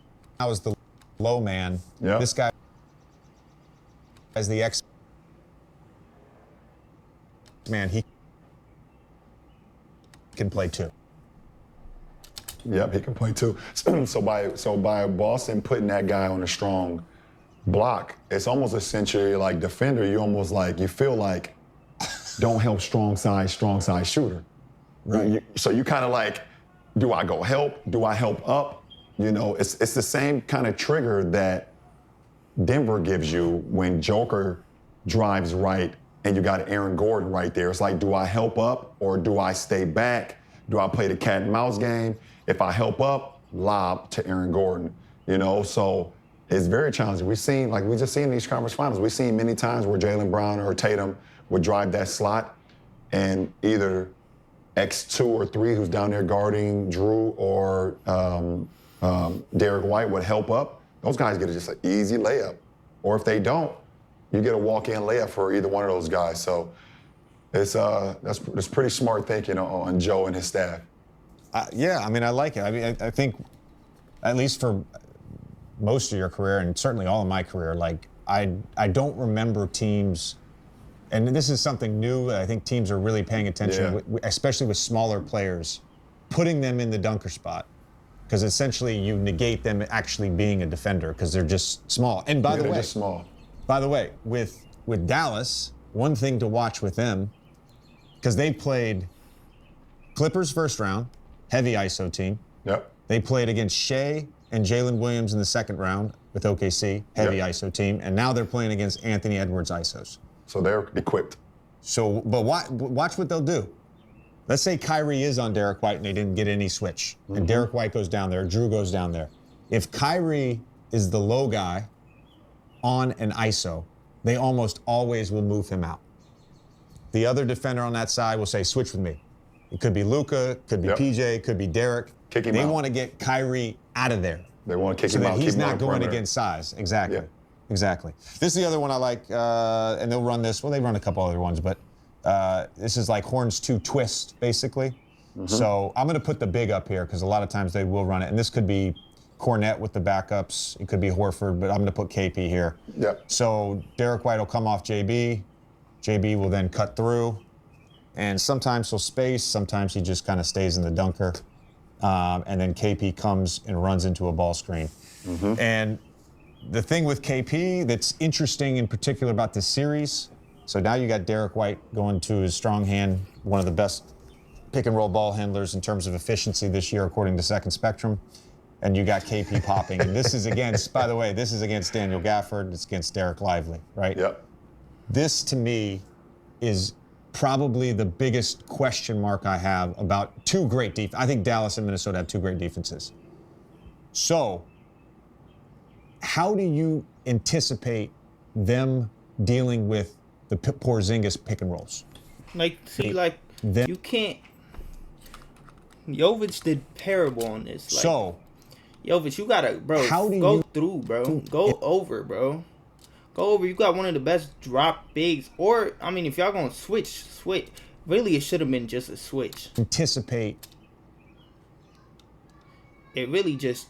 S4: is the low man.
S2: Yeah.
S4: This guy is the X man. He can play 2.
S2: Yep, he can play 2. So by Boston putting that guy on a strong block, it's almost essentially like defender. You feel like don't help strong side shooter.
S4: Right.
S2: So you kind of like, do I go help? Do I help up? It's the same kind of trigger that Denver gives you when Joker drives right and you got Aaron Gordon right there. It's like, do I help up or do I stay back? Do I play the cat and mouse game? If I help up, lob to Aaron Gordon, So it's very challenging. We just seen these conference finals. We've seen many times where Jaylen Brown or Tatum would drive that slot and either X2 or 3 who's down there guarding Drew or Derek White would help up. Those guys get just an easy layup. Or if they don't, you get a walk-in layup for either one of those guys. So that's pretty smart thinking on Joe and his staff.
S4: Yeah, I mean, I like it. I mean, I think at least for most of your career and certainly all of my career, like I don't remember teams, and this is something new. I think teams are really paying attention, especially with smaller players, putting them in the dunker spot. Because essentially you negate them actually being a defender because they're just small. And by the way,
S2: just small.
S4: By the way, with Dallas, one thing to watch with them, because they played Clippers first round, heavy ISO team.
S2: Yep.
S4: They played against Shea and Jalen Williams in the second round with OKC, heavy ISO team, and now they're playing against Anthony Edwards ISOs.
S2: So they're equipped.
S4: So, but watch what they'll do. Let's say Kyrie is on Derek White and they didn't get any switch, and Derek White goes down there, Drew goes down there. If Kyrie is the low guy on an ISO, they almost always will move him out. The other defender on that side will say, switch with me. It could be Luka, could be PJ, could be Derek.
S2: Kick him
S4: they
S2: out.
S4: want to get Kyrie out of there.
S2: They want to kick
S4: so
S2: him
S4: that
S2: out.
S4: he's
S2: keep him
S4: not
S2: on
S4: going
S2: perimeter.
S4: against size. Exactly.
S2: Yeah.
S4: Exactly. This is the other one I like, and they'll run this. Well, they run a couple other ones, but this is like Horns 2 twist, basically. So I'm going to put the big up here because a lot of times they will run it. And this could be Cornette with the backups. It could be Horford, but I'm going to put KP here.
S2: Yep.
S4: So Derek White will come off JB. JB will then cut through. And sometimes he'll space. Sometimes he just kind of stays in the dunker. And then KP comes and runs into a ball screen. And the thing with KP that's interesting in particular about this series, so now you got Derek White going to his strong hand, one of the best pick and roll ball handlers in terms of efficiency this year, according to Second Spectrum. And you got KP popping. And this is against, by the way, this is against Daniel Gafford. It's against Derek Lively, right?
S2: Yep.
S4: This, to me, is probably the biggest question mark I have about two great defenses. I think Dallas and Minnesota have two great defenses. So, how do you anticipate them dealing with the Porzingis pick and rolls?
S1: You can't. Jovic did terrible on this. Jovic, you gotta, bro. Go through, bro. Go over, bro. Go over. You got one of the best drop bigs. Or, I mean, if y'all gonna switch. Really, it should have been just a switch.
S4: Anticipate.
S1: It really just,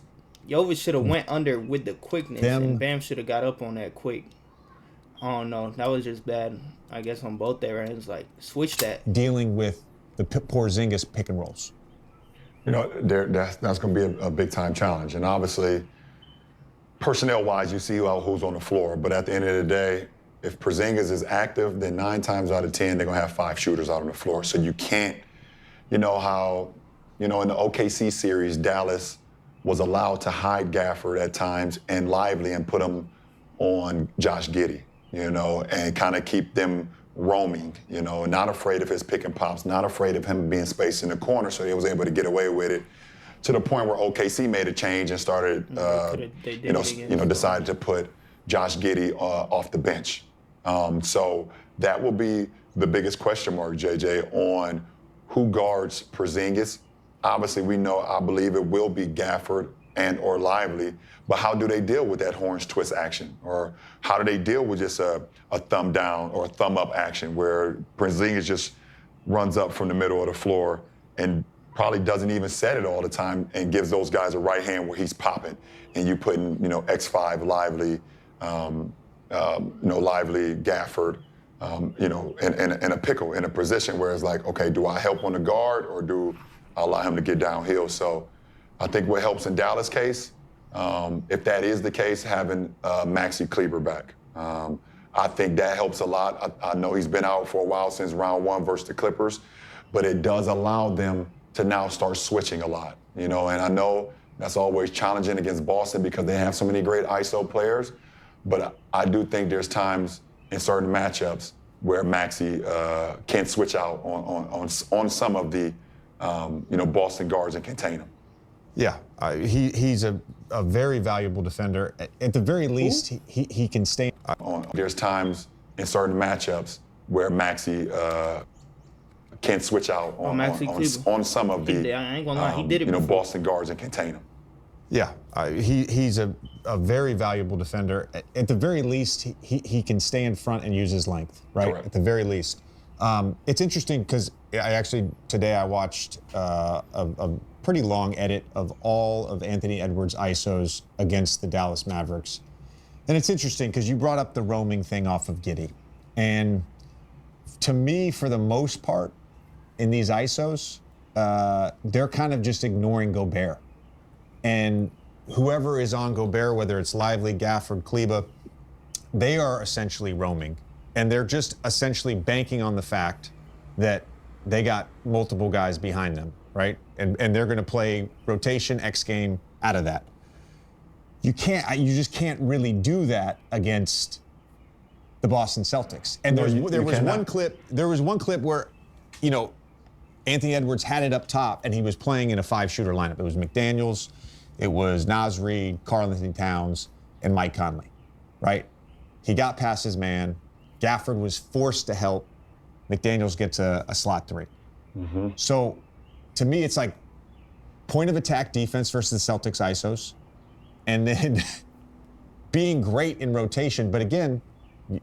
S1: Jovic should have went under with the quickness, and Bam should have got up on that quick. I don't know. That was just bad, I guess, on both their ends. Like, switch that.
S4: Dealing with the Porzingis pick and rolls.
S2: That's going to be a big-time challenge. And obviously, personnel-wise, you see who's on the floor. But at the end of the day, if Porzingis is active, then 9 times out of 10, they're going to have 5 shooters out on the floor. So you can't, how, in the OKC series, Dallas was allowed to hide Gafford at times and Lively and put him on Josh Giddey, and kind of keep them roaming, not afraid of his pick and pops, not afraid of him being spaced in the corner, so he was able to get away with it to the point where OKC made a change and started, decided to put Josh Giddey off the bench. So that will be the biggest question mark, JJ, on who guards Porzingis. Obviously, I believe it will be Gafford and or Lively, but how do they deal with that Horns twist action? Or how do they deal with just a thumb down or a thumb up action where Porzingis just runs up from the middle of the floor and probably doesn't even set it all the time and gives those guys a right hand where he's popping, and you put in, X5 Lively, Lively, Gafford, in a pickle, in a position where it's like, okay, do I help on the guard or do I allow him to get downhill? So I think what helps in Dallas' case, If that is the case, having Maxi Kleber back. I think that helps a lot. I know he's been out for a while since round 1 versus the Clippers, but it does allow them to now start switching a lot, and I know that's always challenging against Boston because they have so many great ISO players, but I do think there's times in certain matchups where Maxi can switch out on some of the Boston guards and contain them.
S4: Yeah, he's a very valuable defender. At the very least, he can stay.
S2: There's times in certain matchups where Maxi can switch out on some of the
S1: I ain't gonna lie, he did it before.
S2: Boston guards and contain them.
S4: Yeah, he's a very valuable defender. At the very least, he can stay in front and use his length, right?
S2: Correct.
S4: At the very least. It's interesting because today I watched a pretty long edit of all of Anthony Edwards' ISOs against the Dallas Mavericks. And it's interesting because you brought up the roaming thing off of Giddey. And to me, for the most part, in these ISOs, they're kind of just ignoring Gobert. And whoever is on Gobert, whether it's Lively, Gafford, Kleba, they are essentially roaming. And they're just essentially banking on the fact that they got multiple guys behind them, right? And they're going to play rotation X game out of that. You just can't really do that against the Boston Celtics. And there was one clip where, Anthony Edwards had it up top and he was playing in a 5-shooter lineup. It was McDaniels, it was Naz Reid, Karl-Anthony Towns, and Mike Conley, right? He got past his man. Gafford was forced to help. McDaniels gets a slot 3. Mm-hmm. So to me, it's like point of attack defense versus the Celtics ISOs, and then being great in rotation. But again,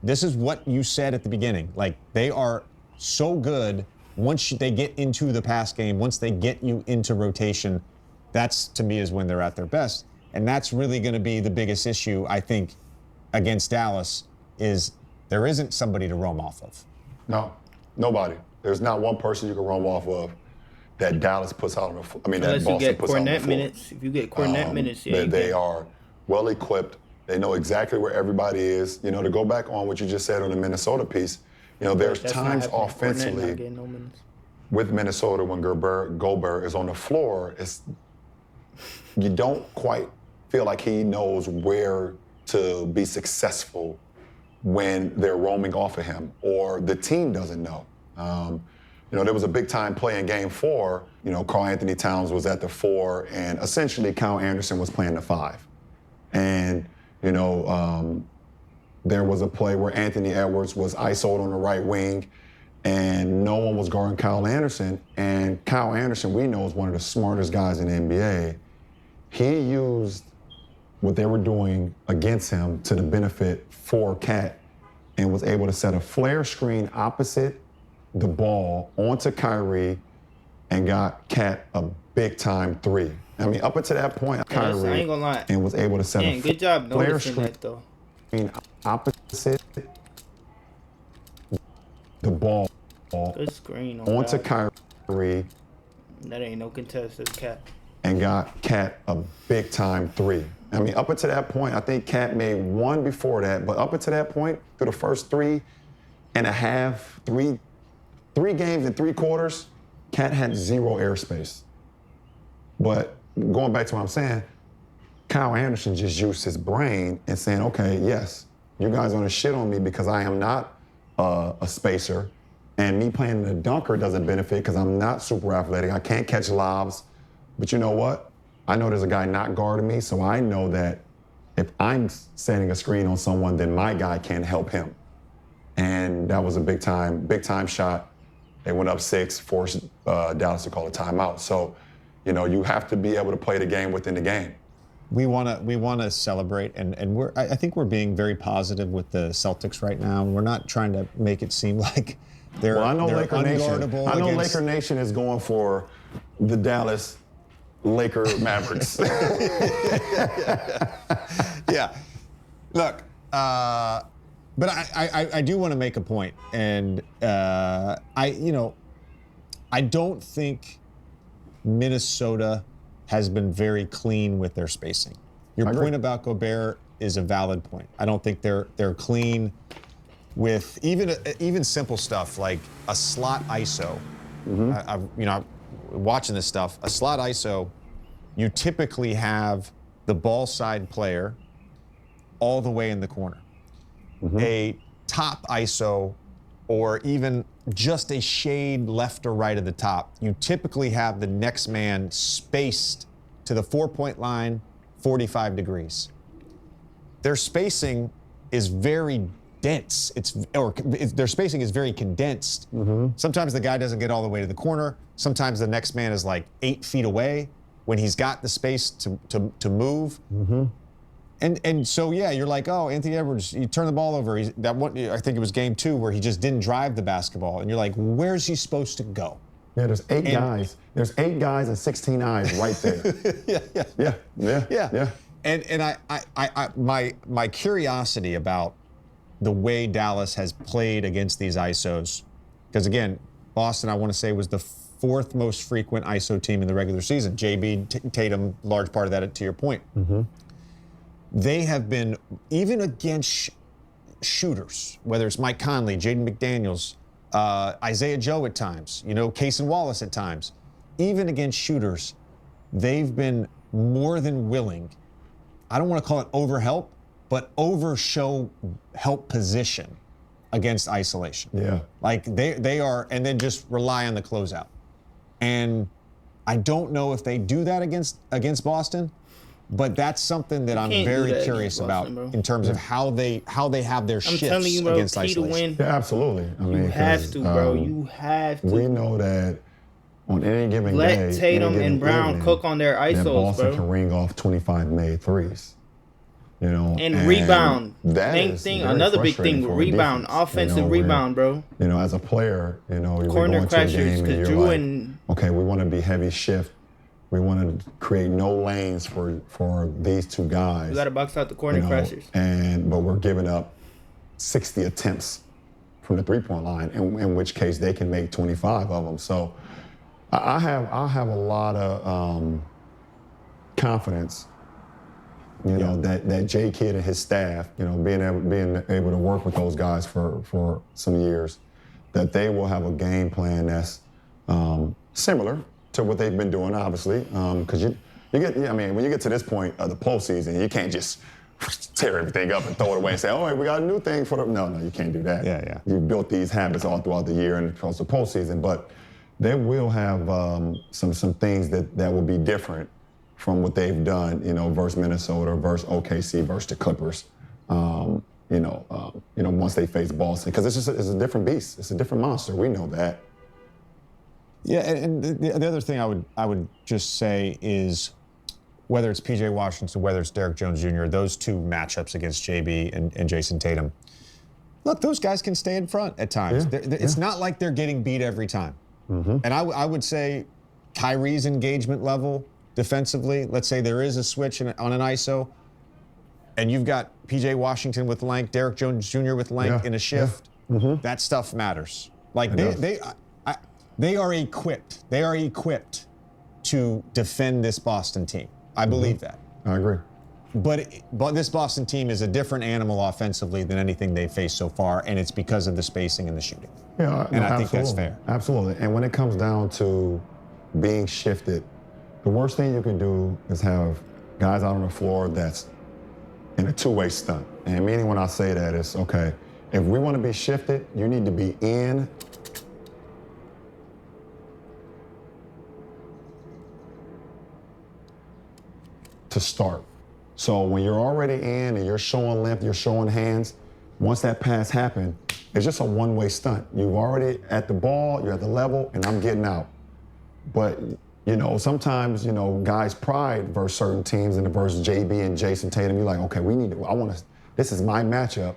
S4: this is what you said at the beginning. Like, they are so good once they get into the pass game, once they get you into rotation, that's, to me, is when they're at their best. And that's really going to be the biggest issue, I think, against Dallas, is there isn't somebody to roam off of.
S2: No, nobody. There's not one person you can roam off of that Dallas puts out on the floor. That Boston puts out on the floor.
S1: Minutes. If you get Cornette minutes, yeah.
S2: They are well equipped. They know exactly where everybody is. To go back on what you just said on the Minnesota piece, there's times offensively with Minnesota when Gobert is on the floor, you don't quite feel like he knows where to be successful when they're roaming off of him, or the team doesn't know. There was a big time play in Game 4. Karl-Anthony Towns was at the 4, and essentially Kyle Anderson was playing the 5. And there was a play where Anthony Edwards was ISO'd on the right wing, and no one was guarding Kyle Anderson. And Kyle Anderson, we know, is one of the smartest guys in the NBA. He used what they were doing against him to the benefit for Cat, and was able to set a flare screen opposite the ball onto Kyrie and got Cat a big-time 3. Up until that point, Kyrie
S1: I ain't gonna lie.
S2: And was able to set a
S1: good job
S2: flare
S1: noticing
S2: screen
S1: that, though.
S2: Opposite the ball
S1: Good screen
S2: onto Kyrie.
S1: That ain't no contest. That's Cat.
S2: And got Cat a big-time 3. Up until that point, I think Cat made 1 before that, but up until that point, through the first 3 games and 3 quarters, Cat had 0 airspace. But going back to what I'm saying, Kyle Anderson just used his brain and saying, okay, yes, you guys are gonna shit on me because I am not a spacer, and me playing the dunker doesn't benefit because I'm not super athletic. I can't catch lobs. But you know what? I know there's a guy not guarding me, so I know that if I'm setting a screen on someone, then my guy can help him. And that was a big time shot. They went up 6, forced Dallas to call a timeout. So, you have to be able to play the game within the game.
S4: We want to celebrate, and I think we're being very positive with the Celtics right now. We're not trying to make it seem like they're unguardable.
S2: I know Laker Nation is going for the Dallas Laker Mavericks.
S4: Yeah. Look, but I do want to make a point, and I don't think Minnesota has been very clean with their spacing. Your point about Gobert is a valid point. I don't think they're clean with even simple stuff like a slot ISO. I'm watching this stuff. A slot ISO, you typically have the ball side player all the way in the corner. A top ISO, or even just a shade left or right of the top, you typically have the next man spaced to the 4-point line 45 degrees. Their spacing is very dense. Their spacing is very condensed. Sometimes the guy doesn't get all the way to the corner. Sometimes the next man is like 8 feet away when he's got the space to move. And so, yeah, you're like, oh, Anthony Edwards, you turn the ball over. I think it was game 2 where he just didn't drive the basketball. And you're like, where's he supposed to go?
S2: Yeah, there's 8 guys. There's 8 guys and 16 eyes right there. Yeah.
S4: And my curiosity about the way Dallas has played against these ISOs, because again, Boston, I want to say, was the 4th most frequent ISO team in the regular season. JB, Tatum, large part of that, to your point. They have been, even against shooters, whether it's Mike Conley, Jaden McDaniels, Isaiah Joe at times, Cason Wallace at times, even against shooters, they've been more than willing, I don't want to call it overhelp, but overshow help position against isolation.
S2: Yeah.
S4: Like they are, and then just rely on the closeout. And I don't know if they do that against Boston, but that's something that I'm very curious about in terms of how they have their shifts against isolation.
S2: Yeah, absolutely. I mean,
S1: you have to, bro. You have to.
S2: We know that on any given day,
S1: let Tatum and Brown cook on their isos,
S2: Boston can ring off 25 made threes.
S1: And rebound.
S2: Main
S1: thing, another big thing, rebound, offensive rebound, bro.
S2: As a player, you're
S1: corner
S2: going to a game and you're like, okay, we want to be heavy shift. We want to create no lanes for these 2 guys.
S1: You got to box out the corner crashers.
S2: But we're giving up 60 attempts from the 3-point line, in which case they can make 25 of them. So I have a lot of confidence, that J Kidd and his staff, being able to work with those guys for some years, that they will have a game plan that's similar to what they've been doing, obviously, because when you get to this point of the postseason, you can't just tear everything up and throw it away and say, all right, we got a new thing for them. No, you can't do that.
S4: Yeah.
S2: You've built these habits all throughout the year and across the postseason, but they will have some things that will be different from what they've done, versus Minnesota, versus OKC, versus the Clippers, once they face Boston, because it's a different beast. It's a different monster. We know that.
S4: Yeah, and the other thing I would just say is, whether it's P.J. Washington, whether it's Derrick Jones Jr., those 2 matchups against JB and Jason Tatum, look, those guys can stay in front at times. It's not like they're getting beat every time. And I would say Kyrie's engagement level defensively, let's say there is a switch on an ISO, and you've got P.J. Washington with length, Derrick Jones Jr. with length in a shift, that stuff matters. Like they are equipped. They are equipped to defend this Boston team. I believe that.
S2: I agree.
S4: But this Boston team is a different animal offensively than anything they've faced so far, and it's because of the spacing and the shooting.
S2: Yeah,
S4: and I think that's fair.
S2: Absolutely. And when it comes down to being shifted, the worst thing you can do is have guys out on the floor that's in a 2-way stunt. And meaning when I say that is, okay, if we want to be shifted, you need to be in to start. So when you're already in and you're showing length, you're showing hands, once that pass happened, it's just a 1-way stunt. You've already at the ball, you're at the level, and I'm getting out. But, sometimes, guys' pride versus certain teams and versus JB and Jason Tatum, you're like, okay, this is my matchup.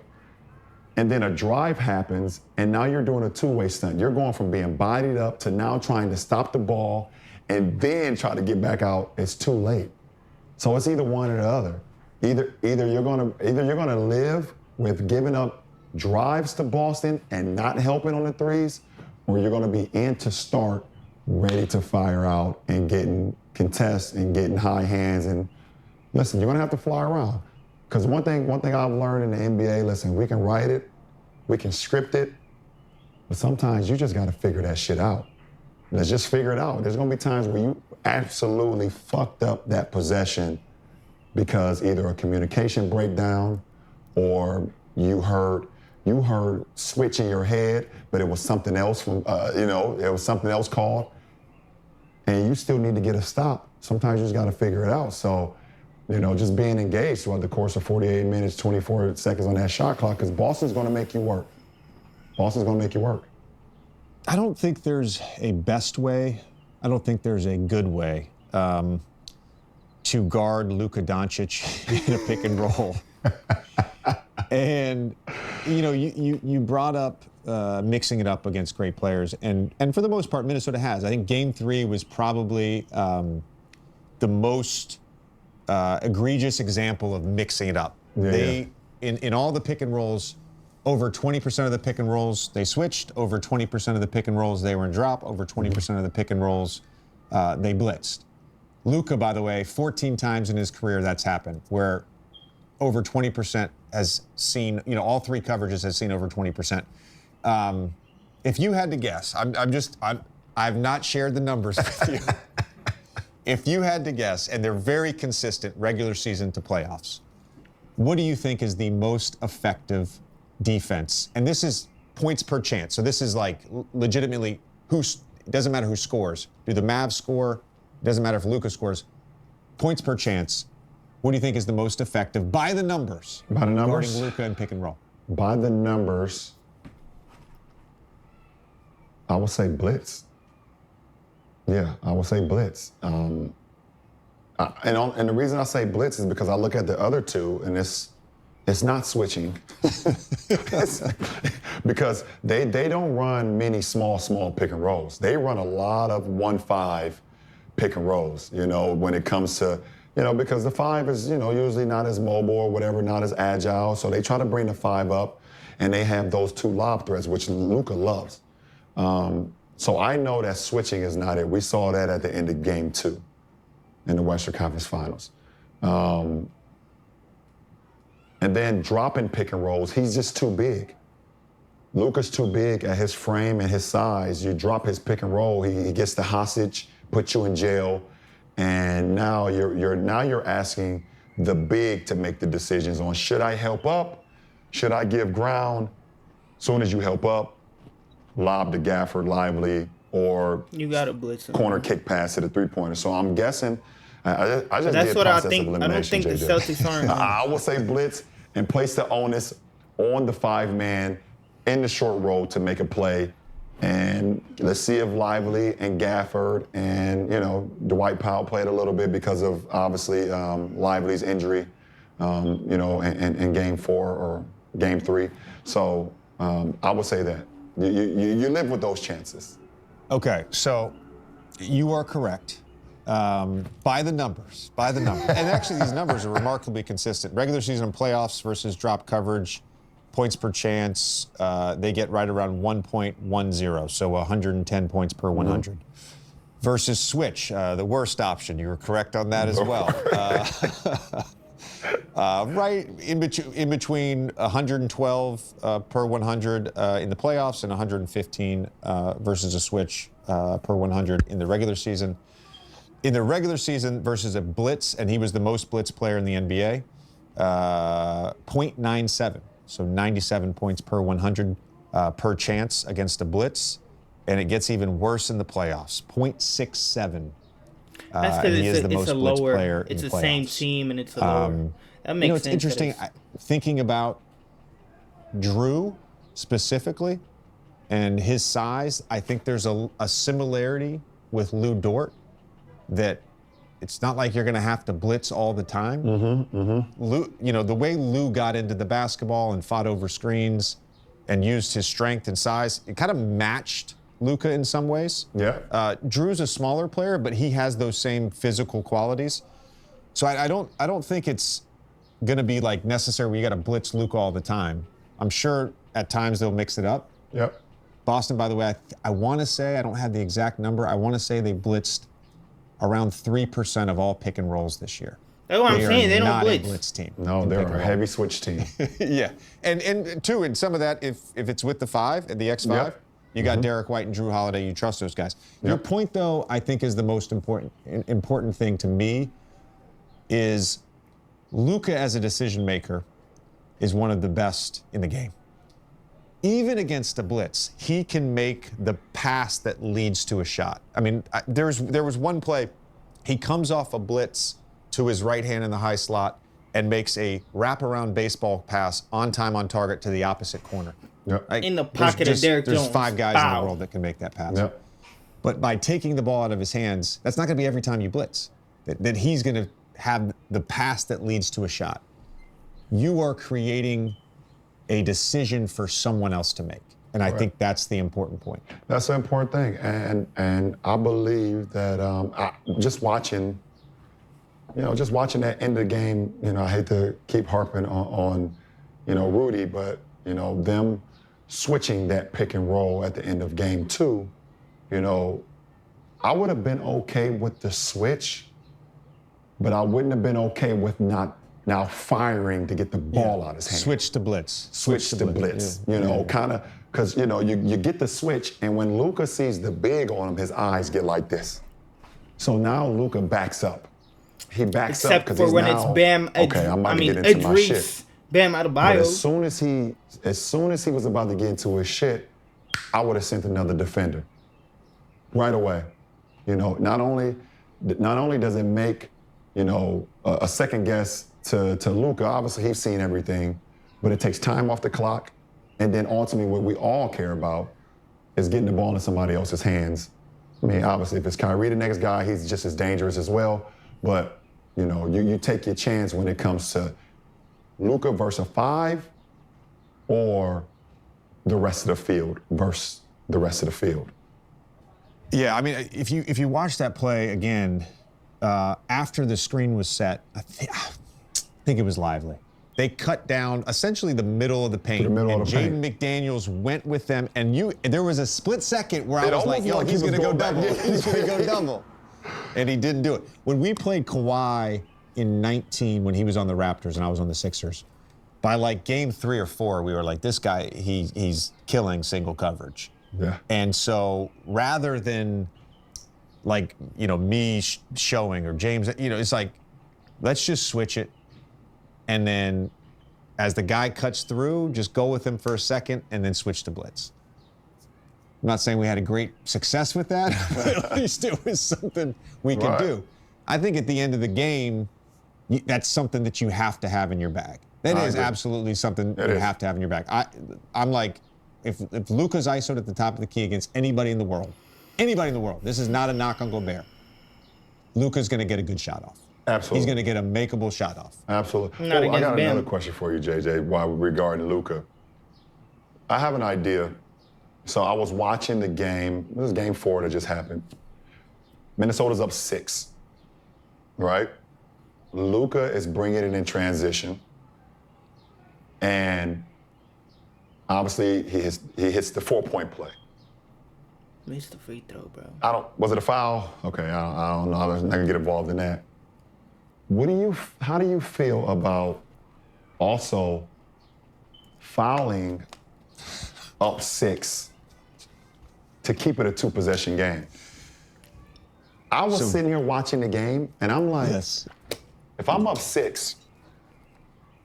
S2: And then a drive happens, and now you're doing a 2-way stunt. You're going from being bodied up to now trying to stop the ball and then try to get back out. It's too late. So it's either one or the other. Either you're gonna live with giving up drives to Boston and not helping on the threes, or you're gonna be in to start, ready to fire out and getting contests and getting high hands and listen, you're gonna have to fly around. Because one thing I've learned in the NBA, listen, we can write it, we can script it, but sometimes you just gotta figure that shit out. Let's just figure it out. There's gonna be times where you absolutely fucked up that possession because either a communication breakdown or you heard switch in your head, but it was something else from, it was something else called, and you still need to get a stop. Sometimes you just gotta figure it out. So, just being engaged throughout the course of 48 minutes, 24 seconds on that shot clock, because Boston's gonna make you work. Boston's gonna make you work.
S4: I don't think there's a best way. I don't think there's a good way to guard Luka Doncic in a pick and roll. And you brought up mixing it up against great players, and for the most part, Minnesota has. I think Game 3 was probably the most egregious example of mixing it up. In all the pick and rolls, over 20% of the pick and rolls they switched. Over 20% of the pick and rolls they were in drop. Over 20% of the pick and rolls they blitzed. Luka, by the way, 14 times in his career that's happened, where over 20% has seen, all three coverages has seen over 20%. If you had to guess, I've not shared the numbers with you. If you had to guess, and they're very consistent regular season to playoffs, what do you think is the most effective defense? And this is points per chance. So this is like legitimately it doesn't matter who scores. Do the Mavs score? It doesn't matter if Luka scores. Points per chance. What do you think is the most effective by the numbers?
S2: By the numbers?
S4: Guarding Luka and pick and roll.
S2: By the numbers, I would say blitz. Yeah, I would say blitz. And the reason I say blitz is because I look at the other two, and it's not switching. Because they don't run many small pick and rolls. They run a lot of 1-5 pick and rolls, when it comes to, because the 5 is, usually not as mobile or whatever, not as agile. So they try to bring the 5 up, and they have those 2 lob threats, which Luka loves. So I know that switching is not it. We saw that at the end of Game 2 in the Western Conference Finals. And then dropping pick and rolls, he's just too big. Luka's too big at his frame and his size. You drop his pick and roll, he gets the hostage, puts you in jail, and now you're asking the big to make the decisions on, should I help up? Should I give ground? Soon as you help up, lob to Gafford, Lively, or
S1: you got to blitz him.
S2: Corner kick pass to the three-pointer. So I'm guessing. I just
S1: that's
S2: did
S1: what
S2: process
S1: I think.
S2: of
S1: I don't think
S2: elimination,
S1: the
S2: JJ.
S1: Celtics aren't.
S2: I will say blitz and place the onus on the 5-man in the short roll to make a play. And let's see if Lively and Gafford and, Dwight Powell played a little bit because of, obviously, Lively's injury, in Game 4 or Game 3. So I would say that. You live with those chances.
S4: Okay, so you are correct. By the numbers. And actually, these numbers are remarkably consistent. Regular season playoffs versus drop coverage, points per chance, they get right around 1.10, so 110 points per 100. Versus switch, the worst option. You were correct on that as well. Right in between 112 per 100 in the playoffs and 115 versus a switch per 100 in the regular season. In the regular season versus a blitz, and he was the most blitz player in the NBA, 0.97, so 97 points per 100 per chance against a blitz, and it gets even worse in the playoffs, 0.67.
S1: That's because it's a lower. It's the same team, and it's a lower. That makes sense.
S4: It's interesting thinking about Drew specifically and his size. I think there's a similarity with Lou Dort that it's not like you're going to have to blitz all the time. Lou, the way Lou got into the basketball and fought over screens and used his strength and size, it kind of matched Luka in some ways.
S2: Yeah.
S4: Drew's a smaller player, but he has those same physical qualities. So I don't think it's going to be like necessary where you got to blitz Luka all the time. I'm sure at times they'll mix it up.
S2: Yep.
S4: Boston, by the way, I want to say, I don't have the exact number, I want to say they blitzed around 3% of all pick and rolls this year.
S1: That's what I'm saying. They don't
S4: not
S1: blitz.
S4: a blitz team.
S2: No, they're a heavy switch team.
S4: Yeah, and two, and some of that, if it's with the 5 and the X5,
S2: Yep.
S4: you got Derek White and Drew Holiday. You trust those guys. Your point, though, I think is the most important thing to me is Luka as a decision maker is one of the best in the game. Even against a blitz, he can make the pass that leads to a shot. I mean, there was one play, he comes off a blitz to his right hand in the high slot and makes a wraparound baseball pass on time, on target to the opposite corner.
S2: Yep.
S1: In the pocket of Derrick Jones.
S4: There's 5 guys in the world that can make that pass.
S2: Yep.
S4: But by taking the ball out of his hands, that's not going to be every time you blitz. That he's going to have the pass that leads to a shot. You are creating a decision for someone else to make. And I think that's the important point.
S2: That's the important thing. And I believe that just watching that end of the game, I hate to keep harping on Rudy, but, them switching that pick and roll at the end of game 2, I would have been okay with the switch, but I wouldn't have been okay with not now firing to get the ball out of his hand.
S4: Switch to blitz.
S2: Switch to blitz. Kind of, because, you get the switch, and when Luka sees the big on him, his eyes get like this. So now Luka backs up. He backs up because he's now,
S1: it's Bam.
S2: Okay, I'm about to get into my shit.
S1: Bam Adebayo.
S2: But as soon as he was about to get into his shit, I would have sent another defender right away. Not only does it make a second guess to Luka. Obviously, he's seen everything, but it takes time off the clock, and then ultimately, what we all care about is getting the ball in somebody else's hands. I mean, obviously, if it's Kyrie, the next guy, he's just as dangerous as well. But you take your chance when it comes to Luka versus 5 or the rest of the field versus the rest of the field.
S4: Yeah, I mean, if you watch that play again, after the screen was set, I think it was Lively. They cut down essentially the middle of the paint, and Jaden McDaniels went with them, and there was a split second where I was like, yo, he's going to go double. He's going to go double. And he didn't do it. When we played Kawhi in 19, when he was on the Raptors and I was on the Sixers, by like game 3 or 4, we were like, this guy, he's killing single coverage.
S2: Yeah.
S4: And so rather than like, me showing or James, it's like, let's just switch it. And then as the guy cuts through, just go with him for a second and then switch to blitz. I'm not saying we had a great success with that, but at least it was something we could do. I think at the end of the game, that's something that you have to have in your bag. That is absolutely something you have to have in your bag. I'm like, if Luka's ISO'd at the top of the key against anybody in the world, this is not a knock on Gobert, Luka's going to get a good shot off.
S2: Absolutely.
S4: He's going to get a makeable shot off.
S2: Absolutely. I got another question for you, JJ, regarding Luka. I have an idea. So I was watching the game. This is game 4 that just happened. Minnesota's up 6, right? Luka is bringing it in transition. And obviously, he hits the 4-point play.
S1: Missed the free throw, bro.
S2: Was it a foul? Okay, I don't know. I'm not gonna get involved in that. How do you feel about also fouling up 6 to keep it a 2-possession game? I was sitting here watching the game, and I'm like, if I'm up 6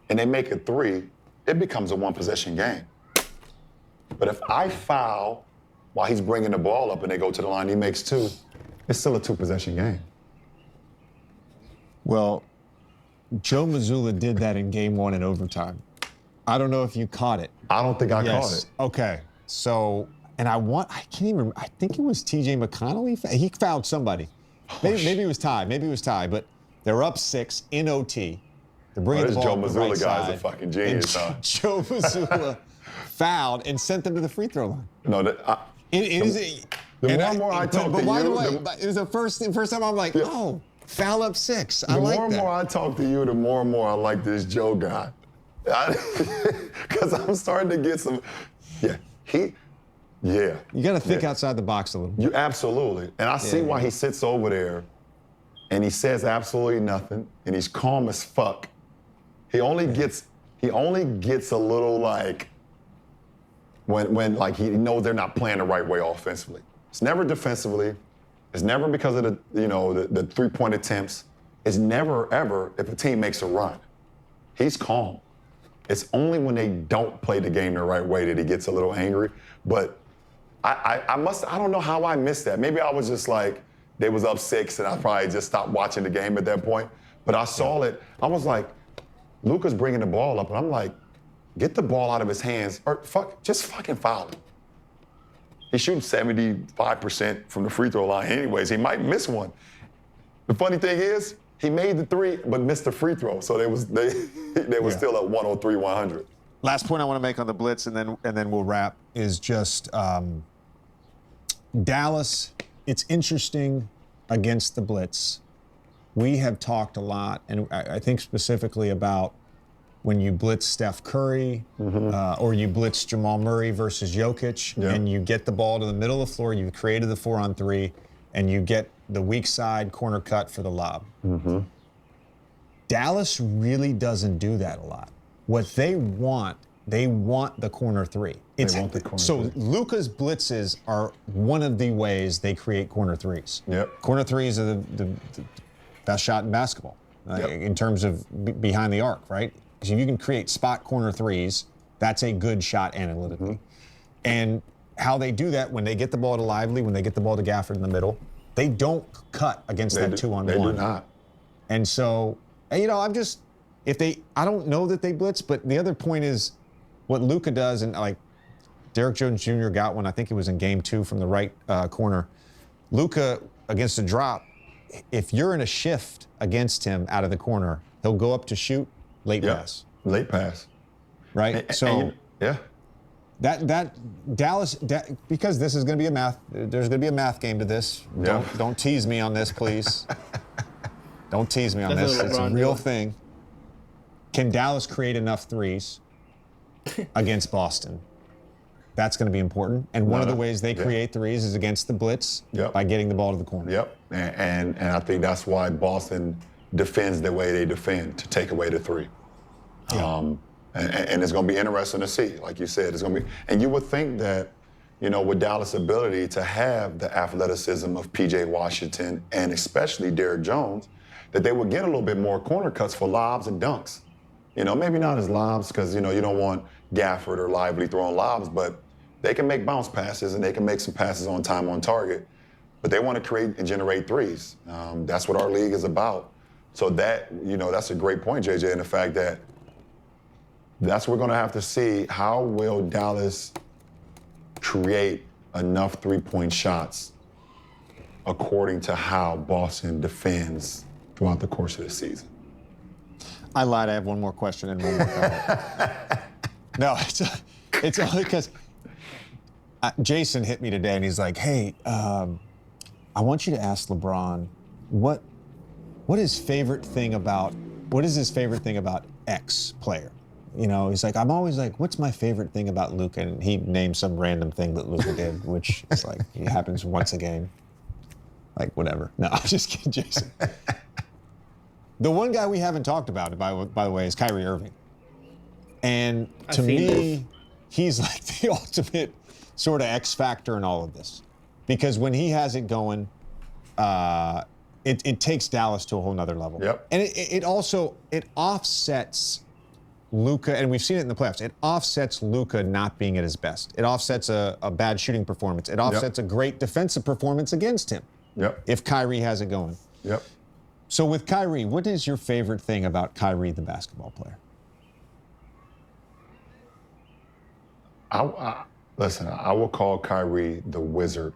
S2: and they make it 3, it becomes a 1-possession game. But if I foul while he's bringing the ball up and they go to the line, he makes 2, it's still a 2-possession game.
S4: Well, Joe Mazzulla did that in game 1 in overtime. I don't know if you caught it.
S2: I don't think I caught it.
S4: Okay. So, and I can't even remember. I think it was TJ McConnell. He fouled somebody. Maybe it was Ty. But they're up 6 in OT. They're bringing the ball
S2: this
S4: up
S2: Joe
S4: the right
S2: Mazzulla guy's
S4: side,
S2: a fucking genius, huh?
S4: Joe Mazzulla fouled and sent them to the free throw line.
S2: No,
S4: The
S2: more I talk to you,
S4: it was the first time I'm like, oh, foul up 6. I like that.
S2: The more and more I talk to you, the more and more I like this Joe guy. Because I'm starting to get some, you
S4: got to think outside the box a little bit.
S2: You absolutely. And I see why he sits over there and he says absolutely nothing, and he's calm as fuck. He only gets a little like when like he knows they're not playing the right way offensively. It's never defensively. It's never because of the 3-point attempts. It's never ever if a team makes a run. He's calm. It's only when they don't play the game the right way that he gets a little angry. But I don't know how I missed that. Maybe I was just like, they was up 6 and I probably just stopped watching the game at that point. But I saw it. I was like, Luka's bringing the ball up, and I'm like, get the ball out of his hands, or just fucking foul him. He's shooting 75% from the free throw line anyways. He might miss one. The funny thing is, he made the 3, but missed the free throw. So they were still at 103-100.
S4: Last point I want to make on the blitz, and then we'll wrap, is just Dallas. It's interesting against the blitz. We have talked a lot, and I think specifically about when you blitz Steph Curry or you blitz Jamal Murray versus Jokic, and you get the ball to the middle of the floor, you've created the 4-on-3, and you get the weak side corner cut for the lob. Dallas really doesn't do that a lot. What they want the corner 3. So Luka's blitzes are one of the ways they create corner 3s.
S2: Yep.
S4: Corner 3s are the best shot in basketball in terms of behind the arc, right? So if you can create spot corner 3s, that's a good shot analytically. And how they do that, when they get the ball to Lively, when they get the ball to Gafford in the middle, they don't cut against that 2-on-1.
S2: They do not.
S4: And so, I don't know that they blitz, but the other point is what Luka does, and like Derrick Jones Jr. got one, I think it was in game 2 from the right corner. Luka, against a drop, if you're in a shift against him out of the corner, he'll go up to shoot, late pass.
S2: Late pass.
S4: Right? That Dallas, because this is going to be there's going to be a math game to this. Don't tease me on this, please. Don't tease me on this. It's a real thing. Can Dallas create enough 3s against Boston? That's going to be important. And one of the ways they create 3s is against the blitz by getting the ball to the corner.
S2: Yep. And I think that's why Boston defends the way they defend, to take away the 3. And it's going to be interesting to see. Like you said, it's going to be. And you would think that, with Dallas' ability to have the athleticism of P.J. Washington and especially Derrick Jones, that they would get a little bit more corner cuts for lobs and dunks. Maybe not as lobs because, you don't want Gafford or Lively throwing lobs, but they can make bounce passes and they can make some passes on time on target. But they want to create and generate 3s. That's what our league is about. So that's a great point, JJ, in the fact that that's what we're going to have to see. How will Dallas create enough 3-point shots according to how Boston defends throughout the course of the season?
S4: I lied. I have one more question and one more comment. No, it's only because Jason hit me today and he's like, "Hey, I want you to ask LeBron what is his favorite thing about X player." He's like, I'm always like, what's my favorite thing about Luka? And he named some random thing that Luka did, which is like, it happens once a game. Like, whatever. No, I'm just kidding, Jason. The one guy we haven't talked about, by the way, is Kyrie Irving. And to me, he's like the ultimate sort of X factor in all of this. Because when he has it going, it takes Dallas to a whole nother level.
S2: Yep.
S4: And it also offsets Luka, and we've seen it in the playoffs, it offsets Luka not being at his best. It offsets a bad shooting performance. It offsets a great defensive performance against him. If Kyrie has it going. So with Kyrie, what is your favorite thing about Kyrie, the basketball player?
S2: Listen, I will call Kyrie the wizard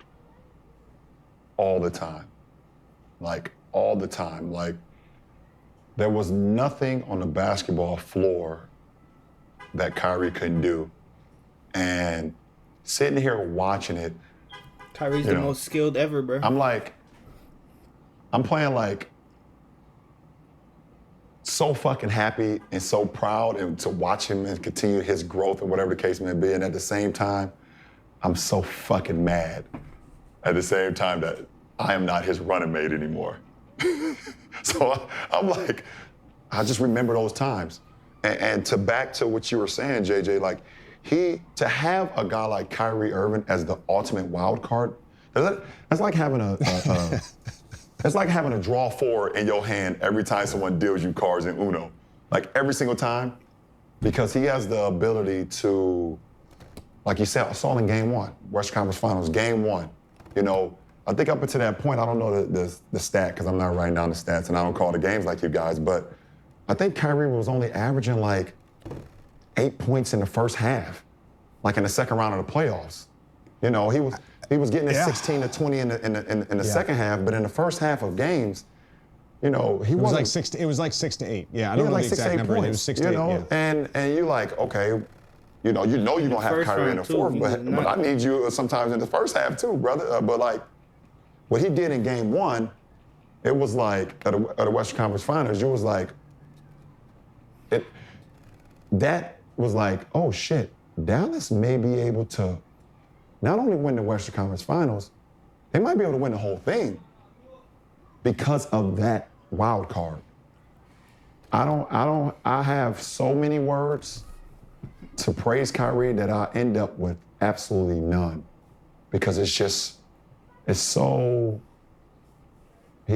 S2: all the time. Like, all the time. Like, there was nothing on the basketball floor that Kyrie couldn't do. And sitting here watching it.
S1: Kyrie's the most skilled ever, bro.
S2: I'm playing like so fucking happy and so proud and to watch him and continue his growth and whatever the case may be. And at the same time, I'm so fucking mad at the same time that I am not his running mate anymore. So I'm like, I just remember those times. And to back to what you were saying, JJ, like to have a guy like Kyrie Irving as the ultimate wild card, that's like having it's like having a draw four in your hand every time someone deals you cards in Uno. Like every single time, because he has the ability to, like you said, I saw in game one, Western Conference Finals, game one. You know, I think up until that point, I don't know the stat because I'm not writing down the stats and I don't call the games like you guys, but I think Kyrie was only averaging like 8 points in the first half, like in the second round of the playoffs. You know, he was getting his 16 to 20 in the second half, but in the first half of games, you know, he wasn't.
S4: It was like 6 to 8. Yeah, I don't know the exact number. It was 6 to 8.
S2: Yeah. And you're like, okay, you're gonna have Kyrie in the fourth, but I need you sometimes in the first half too, brother. But like, what he did in game one, it was like at the Western Conference Finals, it was like, that was like, oh shit, Dallas may be able to not only win the Western Conference Finals, they might be able to win the whole thing because of that wild card. I have so many words to praise Kyrie that I end up with absolutely none because he's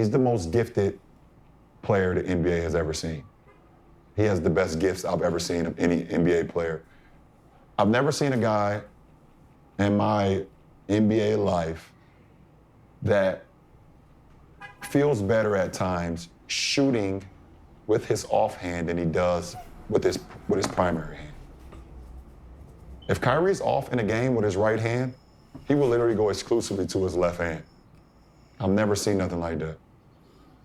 S2: the most gifted player the NBA has ever seen. He has the best gifts I've ever seen of any NBA player. I've never seen a guy in my NBA life that feels better at times shooting with his offhand than he does with his primary hand. If Kyrie's off in a game with his right hand, he will literally go exclusively to his left hand. I've never seen nothing like that.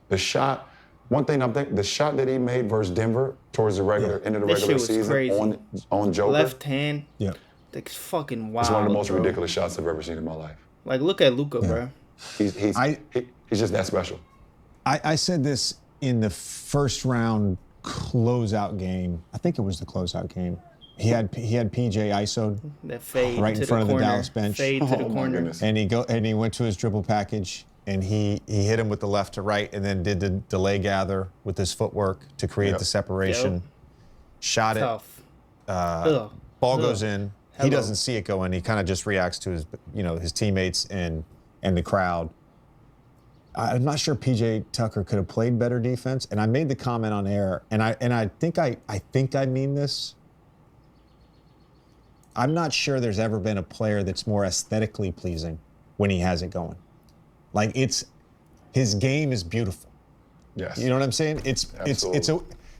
S2: The shot that he made versus Denver towards the end of the regular season on Joker.
S1: Left hand.
S4: Yeah.
S1: That's fucking wild.
S2: It's one of the most
S1: bro.
S2: ridiculous shots I've ever seen in my life.
S1: Like, look at Luka, bro.
S2: He's just that special.
S4: I said this in the first round closeout game. I think it was the closeout game. He had PJ ISO'd
S1: That fade
S4: right in front of the Dallas bench.
S1: Fade to the corner.
S2: Goodness.
S4: And he went to his dribble package and he hit him with the left to right and then did the delay gather with his footwork to create the separation.
S1: Yep.
S4: Shot
S1: Tough.
S4: it. Ball goes in.
S1: Hello.
S4: He doesn't see it go in. He kind of just reacts to his teammates and the crowd. I'm not sure PJ Tucker could have played better defense. And I made the comment on air, and I think I mean this. I'm not sure there's ever been a player that's more aesthetically pleasing when he has it going. Like his game is beautiful.
S2: Yes.
S4: You know what I'm saying?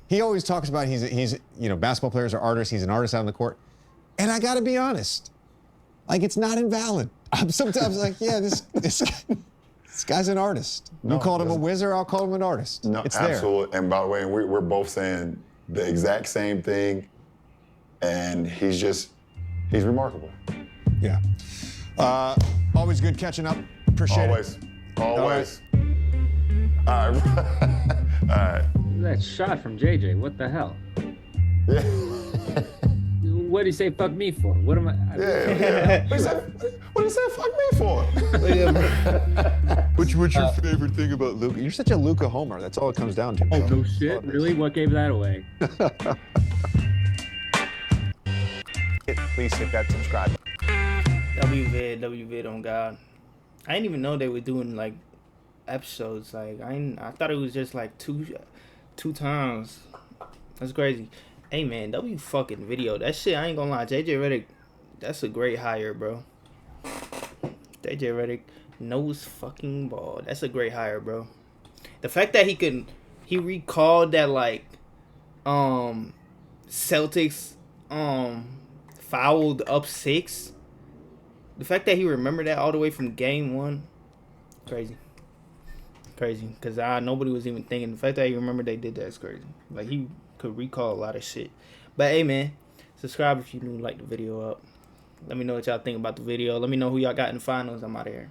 S4: He always talks about he's basketball players are artists. He's an artist out on the court. And I got to be honest, like it's not invalid. I'm sometimes like, yeah, this guy's an artist. You called him a wizard, I'll call him an artist.
S2: No,
S4: it's
S2: absolutely.
S4: there.
S2: And by the way, we're both saying the exact same thing, and he's remarkable.
S4: Yeah. Always good catching up. Appreciate it.
S2: Always. All right. All right.
S5: That shot from JJ, what the hell?
S2: Yeah.
S5: What did he say fuck me for? What am I?
S2: Yeah. What did he say fuck me for?
S4: What's your favorite thing about Luka? You're such a Luka homer. That's all it comes down to.
S5: Oh, no shit? Really? What gave that away?
S3: Please hit that subscribe.
S1: WVid on God. I didn't even know they were doing like episodes. Like I thought it was just like two times. That's crazy. Hey man, W fucking video. That shit, I ain't gonna lie. JJ Redick, that's a great hire, bro. JJ Redick knows fucking ball. That's a great hire, bro. The fact that he recalled that like Celtics fouled up 6. The fact that he remembered that all the way from game 1, crazy. Cause nobody was even thinking. The fact that he remembered they did that is crazy. Like he could recall a lot of shit. But hey man, subscribe if you new, like the video up. Let me know what y'all think about the video. Let me know who y'all got in the finals. I'm out of here.